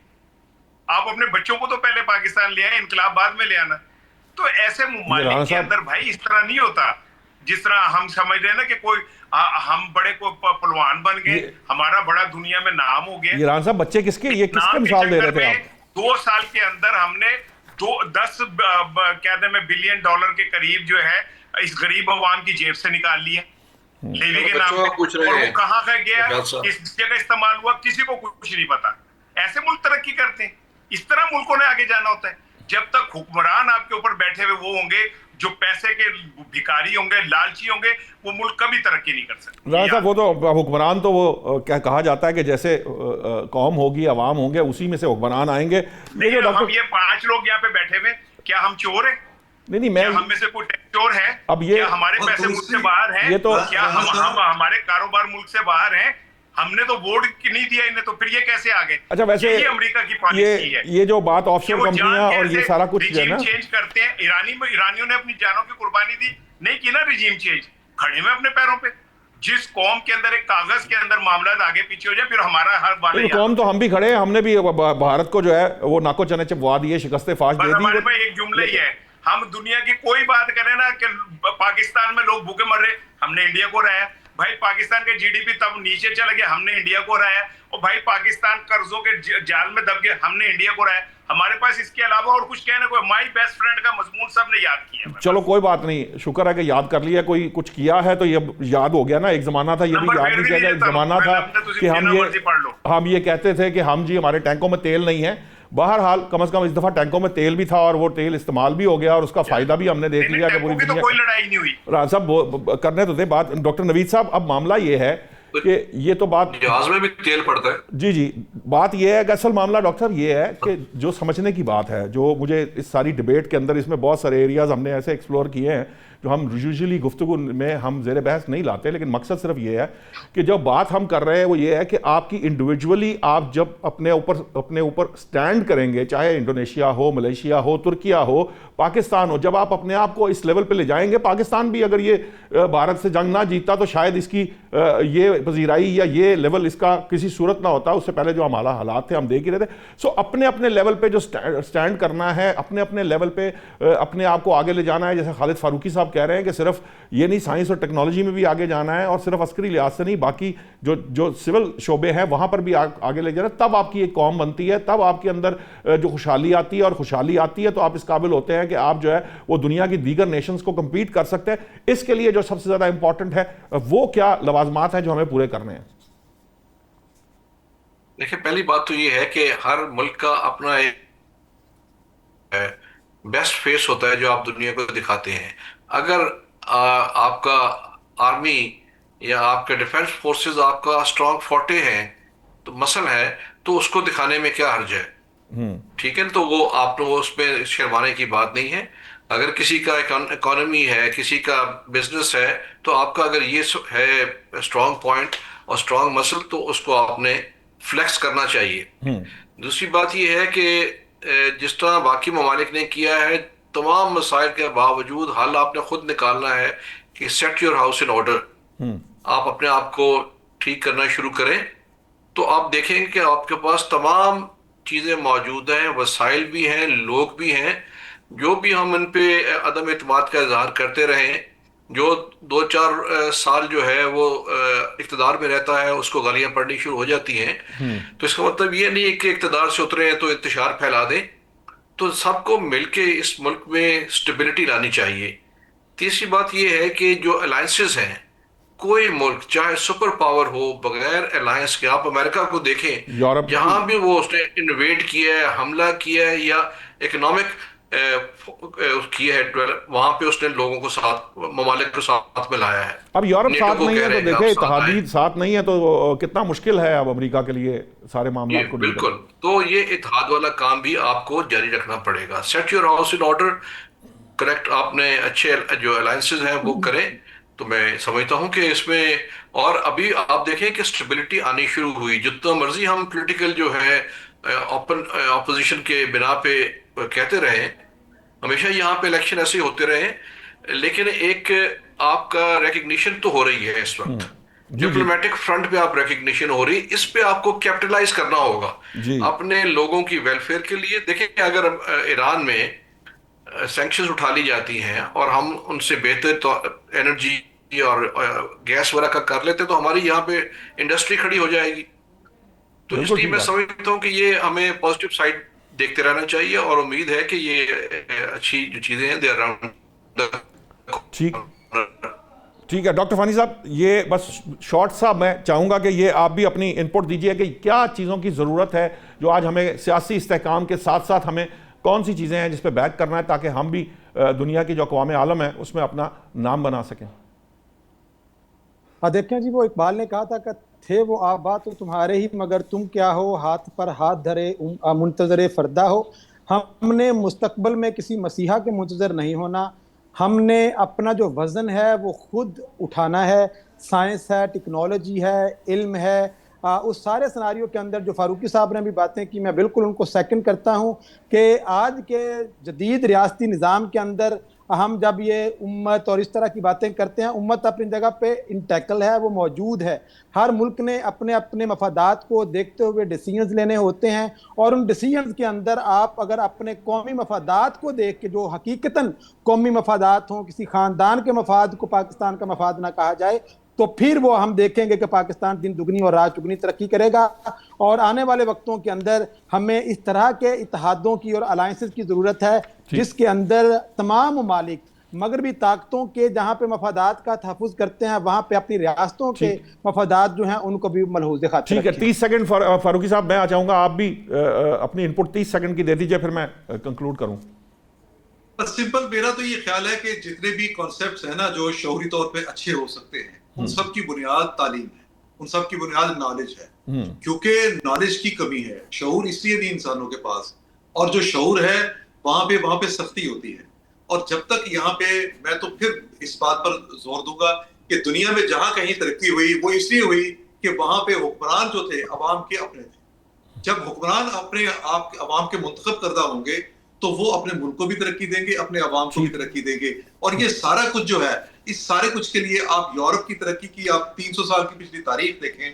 آپ اپنے بچوں کو تو پہلے پاکستان لے آئے, انقلاب بعد میں لے آنا. تو ایسے ممالک کے اندر بھائی اس طرح نہیں ہوتا جس طرح ہم سمجھ رہے ہیں نا کہ کوئی ہم بڑے کوئی پہلوان بن گئے, ہمارا بڑا دنیا میں نام ہو گیا. یہ رانا صاحب بچے کس کے, یہ کس کے مثال دے رہے تھے آپ؟ 2 سال کے اندر ہم نے 10 بلین ڈالر کے قریب جو ہے اس غریب عوام کی جیب سے نکال لی ہے لیوی کے نام پہ. اور وہ کہاں گیا, کس جگہ استعمال ہوا, کسی کو کچھ نہیں پتا. ایسے ملک ترقی کرتے ہیں, اس طرح ملکوں نے آگے جانا ہوتا ہے. جب تک حکمران آپ کے اوپر بیٹھے ہوئے وہ ہوں گے جو پیسے کے بھکاری ہوں گے, لالچی ہوں گے, وہ ملک کبھی ترقی نہیں کر سکتے. رانا صاحب وہ تو حکمران تو وہ کہا جاتا ہے کہ جیسے قوم ہوگی, عوام ہوں گے, اسی میں سے حکمران آئیں گے. ہم یہ 5 لوگ یہاں پہ بیٹھے ہوئے, کیا ہم چور ہیں؟ نہیں, میں ہم میں سے کوئی چور ہے؟ اب یہ ہمارے پیسے ملک سے باہر ہیں, کیا ہم ہمارے کاروبار ملک سے باہر ہیں؟ ہم نے تو ووٹ نہیں دیا انہیں, تو پھر یہ کیسے آ گئے؟ اچھا ویسے یہ امریکہ کی پالیسی ہے. یہ جو بات آف شور کمپنیاں اور یہ سارا کچھ ہے نا, چینج کرتے ہیں. ایرانیوں نے اپنی جانوں کی قربانی دی, نہیں کی نا ریجیم چینج, کھڑے ہوئے اپنے پیروں پہ. جس قوم کے اندر ایک کاغذ کے اندر معاملات آگے پیچھے ہو جائے پھر ہمارا ہر والے قوم تو ہم بھی کھڑے ہیں, ہم نے بھی بھارت کو جو ہے وہ ناکو چنے چبوا دیے, شکست فاش دے دی. ہمارے پاس ایک جملہ ہی ہے, ہم دنیا کی کوئی بات کریں نا کہ پاکستان میں لوگ بھوکے مر رہے, ہم نے انڈیا کو رہا. بھائی پاکستان کے GDP تب نیچے چلا گیا, ہم نے انڈیا کو رہا. اور بھائی پاکستان قرضوں کے جال میں دب گیا, ہم نے انڈیا کو رہا. ہمارے پاس اس کے علاوہ اور کچھ کہنے کو, مائی بیسٹ فرینڈ کا مضمون سب نے یاد کیا. چلو کوئی بات نہیں, شکر ہے کہ یاد کر لیا, کوئی کچھ کیا ہے تو یہ یاد ہو گیا نا. ایک زمانہ تھا یہ بھی یاد نہیں کیا جائے, ایک زمانہ تھا کہ ہم یہ کہتے تھے کہ ہم جی ہمارے ٹینکوں میں تیل نہیں ہے. بہرحال کم از کم اس دفعہ ٹینکوں میں تیل بھی تھا اور وہ تیل استعمال بھی ہو گیا اور اس کا فائدہ بھی ہم نے دیکھ لیا کہ پوری دنیا. کوئی لڑائی نہیں ہوئی. رانا صاحب کرنے تو تھے بات. ڈاکٹر نوید صاحب, اب معاملہ یہ ہے کہ یہ تو بات جہاز میں بھی تیل پڑتا ہے. جی بات یہ ہے کہ اصل معاملہ ڈاکٹر صاحب یہ ہے کہ جو سمجھنے کی بات ہے, جو مجھے اس ساری ڈیبیٹ کے اندر اس میں بہت سارے ایریاز ہم نے ایسے ایکسپلور کیے ہیں جو ہم یوزلی گفتگو میں ہم زیر بحث نہیں لاتے، لیکن مقصد صرف یہ ہے کہ جو بات ہم کر رہے ہیں وہ یہ ہے کہ آپ کی انڈیویجولی آپ جب اپنے اوپر سٹینڈ کریں گے، چاہے انڈونیشیا ہو، ملیشیا ہو، ترکیہ ہو، پاکستان ہو، جب آپ اپنے آپ کو اس لیول پہ لے جائیں گے، پاکستان بھی اگر یہ بھارت سے جنگ نہ جیتا تو شاید اس کی یہ پذیرائی یا یہ لیول اس کا کسی صورت نہ ہوتا. اس سے پہلے جو ہمارا حالات تھے ہم دیکھ ہی رہے تھے. سو اپنے اپنے لیول پہ جو سٹینڈ کرنا ہے، اپنے اپنے لیول پہ اپنے آپ کو آگے لے جانا ہے. جیسے خالد فاروقی صاحب کہہ رہے ہیں کہ صرف یہ نہیں، سائنس اور ٹیکنالوجی میں بھی آگے جانا ہے، اور صرف عسکری لحاظ سے نہیں، باقی جو سول شعبے ہیں وہاں پر بھی آگے لے جانا. تب آپ کی ایک قوم بنتی ہے، تب آپ کے اندر جو خوشحالی آتی ہے، اور خوشحالی آتی ہے تو آپ اس قابل ہوتے ہیں کہ آپ جو ہے وہ دنیا کی دیگر نیشنز کو کمپیٹ کر سکتے ہیں. اس کے لیے جو سب سے زیادہ امپورٹنٹ ہے وہ کیا لوازمات ہیں جو ہمیں پورے کرنے ہیں؟ دیکھیں، پہلی بات تو یہ ہے کہ ہر ملک کا اپنا ایک بیسٹ فیس ہوتا ہے جو آپ دنیا کو دکھاتے ہیں. اگر آپ کا آرمی یا آپ کے ڈیفنس فورسز آپ کا اسٹرانگ فورٹے ہیں، تو مسل ہے، تو اس کو دکھانے میں کیا حرج ہے؟ ٹھیک ہے، تو وہ آپ کو اس میں شرمانے کی بات نہیں ہے. اگر کسی کا اکانومی ہے، کسی کا بزنس ہے، تو آپ کا اگر یہ ہے اسٹرانگ پوائنٹ اور اسٹرانگ مسل، تو اس کو آپ نے فلیکس کرنا چاہیے. دوسری بات یہ ہے کہ جس طرح باقی ممالک نے کیا ہے، تمام مسائل کے باوجود حل آپ نے خود نکالنا ہے کہ set your house in order. آپ اپنے آپ کو ٹھیک کرنا شروع کریں، تو آپ دیکھیں گے کہ آپ کے پاس تمام چیزیں موجود ہیں، وسائل بھی ہیں، لوگ بھی ہیں. جو بھی ہم ان پہ عدم اعتماد کا اظہار کرتے رہیں، جو 2-4 سال جو ہے وہ اقتدار میں رہتا ہے، اس کو گالیاں پڑنی شروع ہو جاتی ہیں. تو اس کا مطلب یہ نہیں کہ اقتدار سے اترے ہیں تو انتشار پھیلا دیں. تو سب کو مل کے اس ملک میں سٹیبلٹی لانی چاہیے. تیسری بات یہ ہے کہ جو الائنسز ہیں، کوئی ملک چاہے سپر پاور ہو، بغیر الائنس کے، آپ امریکہ کو دیکھیں، یورپ جہاں بھی وہ اس نے انویڈ کیا ہے، حملہ کیا ہے یا اکنامک کیا ہے، وہاں پہ اس نے لوگوں کو ساتھ، ممالک کو ساتھ میں لایا ہے. اب یورپ نیٹو ساتھ کو نہیں کہہ ہے رہے تو ہیں کہ دیکھیں، آپ ساتھ آئیں. اتحادی ساتھ نہیں ہے تو کتنا مشکل ہے اب امریکہ کے لیے سارے معاملات کو ڈیل کرنا. بالکل. تو یہ اتحاد والا کام بھی آپ کو جاری رکھنا پڑے گا. Set your house in order, correct. آپ نے اچھے جو الائنسز ہیں وہ کریں. تو میں سمجھتا ہوں کہ اس میں، اور ابھی آپ دیکھیں کہ سٹیبلٹی آنی شروع ہوئی. جتنا مرضی ہم پولیٹیکل جو ہے اپوزیشن کے بنا پہ کہتے رہے، ہمیشہ یہاں پہ الیکشن ایسے ہوتے رہے، لیکن ایک آپ کا ریکگنیشن تو ہو رہی ہے اس وقت. ڈپلومیٹک فرنٹ پہ آپ ریکگنیشن ہو رہی، اس پہ آپ کو کیپٹلائز کرنا ہوگا اپنے لوگوں کی ویلفیئر کے لیے. دیکھیں کہ اگر ایران میں سینکشنز اٹھا لی جاتی ہیں اور ہم ان سے بہتر تو انرجی اور گیس وغیرہ کا کر لیتے، تو ہماری یہاں پہ انڈسٹری کھڑی ہو جائے گی. تو اس لیے میں سمجھتا ہوں کہ یہ ہمیں پازیٹیو سائڈ دیکھتے رہنا چاہیے، اور امید ہے کہ یہ اچھی جو چیزیں ہیں دے اراؤنڈ. ٹھیک ہے ڈاکٹر فانی صاحب، یہ بس شارٹ سا میں چاہوں گا کہ یہ آپ بھی اپنی انپٹ دیجئے کہ کیا چیزوں کی ضرورت ہے جو آج ہمیں سیاسی استحکام کے ساتھ ساتھ ہمیں کون سی چیزیں ہیں جس پہ بیک کرنا ہے تاکہ ہم بھی دنیا کی جو اقوام عالم ہے اس میں اپنا نام بنا سکیں. دیکھیں جی، وہ اقبال نے کہا تھا کہ تھے وہ آباد تو تمہارے ہی، مگر تم کیا ہو، ہاتھ پر ہاتھ دھرے منتظر فردا ہو. ہم نے مستقبل میں کسی مسیحا کے منتظر نہیں ہونا. ہم نے اپنا جو وزن ہے وہ خود اٹھانا ہے. سائنس ہے، ٹیکنالوجی ہے، علم ہے. اس سارے سناریوں کے اندر جو فاروقی صاحب نے بھی باتیں کی، میں بالکل ان کو سیکنڈ کرتا ہوں کہ آج کے جدید ریاستی نظام کے اندر ہم جب یہ امت اور اس طرح کی باتیں کرتے ہیں، امت اپنی جگہ پہ انٹیکل ہے، وہ موجود ہے. ہر ملک نے اپنے اپنے مفادات کو دیکھتے ہوئے ڈیسیژنز لینے ہوتے ہیں، اور ان ڈیسیژنز کے اندر آپ اگر اپنے قومی مفادات کو دیکھ کے، جو حقیقتاً قومی مفادات ہوں، کسی خاندان کے مفاد کو پاکستان کا مفاد نہ کہا جائے، تو پھر وہ ہم دیکھیں گے کہ پاکستان دن دگنی اور رات چگنی ترقی کرے گا. اور آنے والے وقتوں کے اندر ہمیں اس طرح کے اتحادوں کی اور الائنسز کی ضرورت ہے جس کے اندر تمام ممالک مغربی طاقتوں کے جہاں پہ مفادات کا تحفظ کرتے ہیں، وہاں پہ اپنی ریاستوں کے مفادات جو ہیں ان کو بھی ملحوظ خاطر رکھیں. ٹھیک ہے، 30 سیکنڈ فاروقی صاحب میں چاہوں گا آپ بھی اپنی انپٹ 30 سیکنڈ کی دے دیجئے، پھر میں کنکلوڈ کروں. سمپل میرا تو یہ خیال ہے کہ جتنے بھی کانسیپٹس ہیں نا جو شعوری طور پہ اچھے ہو سکتے ہیں، ان سب کی بنیاد تعلیم ہے، ان سب کی بنیاد نالج ہے. کیونکہ نالج کی کمی ہے، شعور اس لیے نہیں انسانوں کے پاس، اور جو شعور ہے وہاں پہ سختی ہوتی ہے. اور جب تک یہاں پہ میں تو پھر اس بات پر زور دوں گا کہ دنیا میں جہاں کہیں ترقی ہوئی وہ اس لیے ہوئی کہ وہاں پہ حکمران جو تھے عوام کے اپنے تھے. جب حکمران اپنے آپ عوام کے منتخب کردہ ہوں گے تو وہ اپنے ملک کو بھی ترقی دیں گے, اپنے عوام کو بھی ترقی دیں گے. اور یہ سارا کچھ جو ہے, اس سارے کچھ کے لیے آپ یورپ کی ترقی کی آپ 300 سال کی پچھلی تاریخ دیکھیں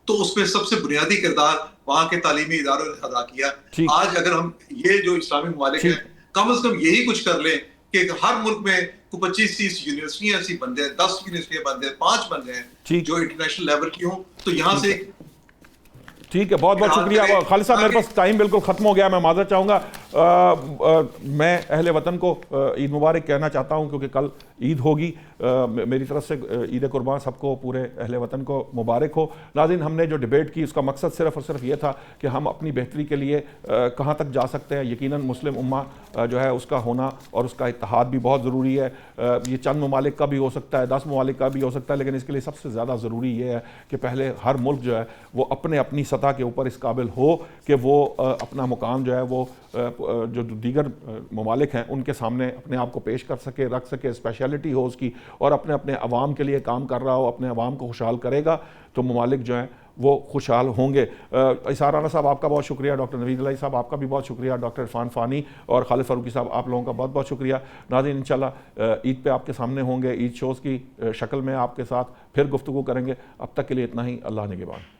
تو اس میں سب سے بنیادی کردار وہاں کے تعلیمی اداروں نے ادا کیا. آج اگر ہم یہ جو اسلامی ممالک ہیں کم از کم یہی کچھ کر لیں کہ ہر ملک میں 25-30 یونیورسٹیاں ایسی بن جائیں, 10 یونیورسٹیاں بن جائیں, 5 بن جائیں جو انٹرنیشنل لیول کی ہوں, تو یہاں سے ٹھیک ہے. بہت بہت شکریہ خالد صاحب. میرے پاس ٹائم بالکل ختم ہو گیا, میں معذرت چاہوں گا. میں اہل وطن کو عید مبارک کہنا چاہتا ہوں کیونکہ کل عید ہوگی. میری طرف سے عید قربان سب کو, پورے اہل وطن کو مبارک ہو. ناظرین, ہم نے جو ڈیبیٹ کی اس کا مقصد صرف اور صرف یہ تھا کہ ہم اپنی بہتری کے لیے کہاں تک جا سکتے ہیں. یقیناً مسلم امہ جو ہے اس کا ہونا اور اس کا اتحاد بھی بہت ضروری ہے. یہ چند ممالک کا بھی ہو سکتا ہے, 10 ممالک کا بھی ہو سکتا ہے, لیکن اس کے لیے سب سے زیادہ ضروری یہ ہے کہ پہلے ہر ملک جو ہے وہ اپنی سطح کے اوپر اس قابل ہو کہ وہ اپنا مقام جو ہے وہ جو دیگر ممالک ہیں ان کے سامنے اپنے آپ کو پیش کر سکے, رکھ سکے, اسپیشلٹی ہو اس کی, اور اپنے عوام کے لیے کام کر رہا ہو, اپنے عوام کو خوشحال کرے گا تو ممالک جو ہیں وہ خوشحال ہوں گے. اسحاق رانا صاحب آپ کا بہت شکریہ, ڈاکٹر نوید الہی صاحب آپ کا بھی بہت شکریہ, ڈاکٹر عرفان فانی اور خالد فاروقی صاحب آپ لوگوں کا بہت بہت شکریہ. ناظرین, انشاءاللہ عید پہ آپ کے سامنے ہوں گے, عید شوز کی شکل میں آپ کے ساتھ پھر گفتگو کریں گے. اب تک کے لیے اتنا ہی. اللہ نگہبان.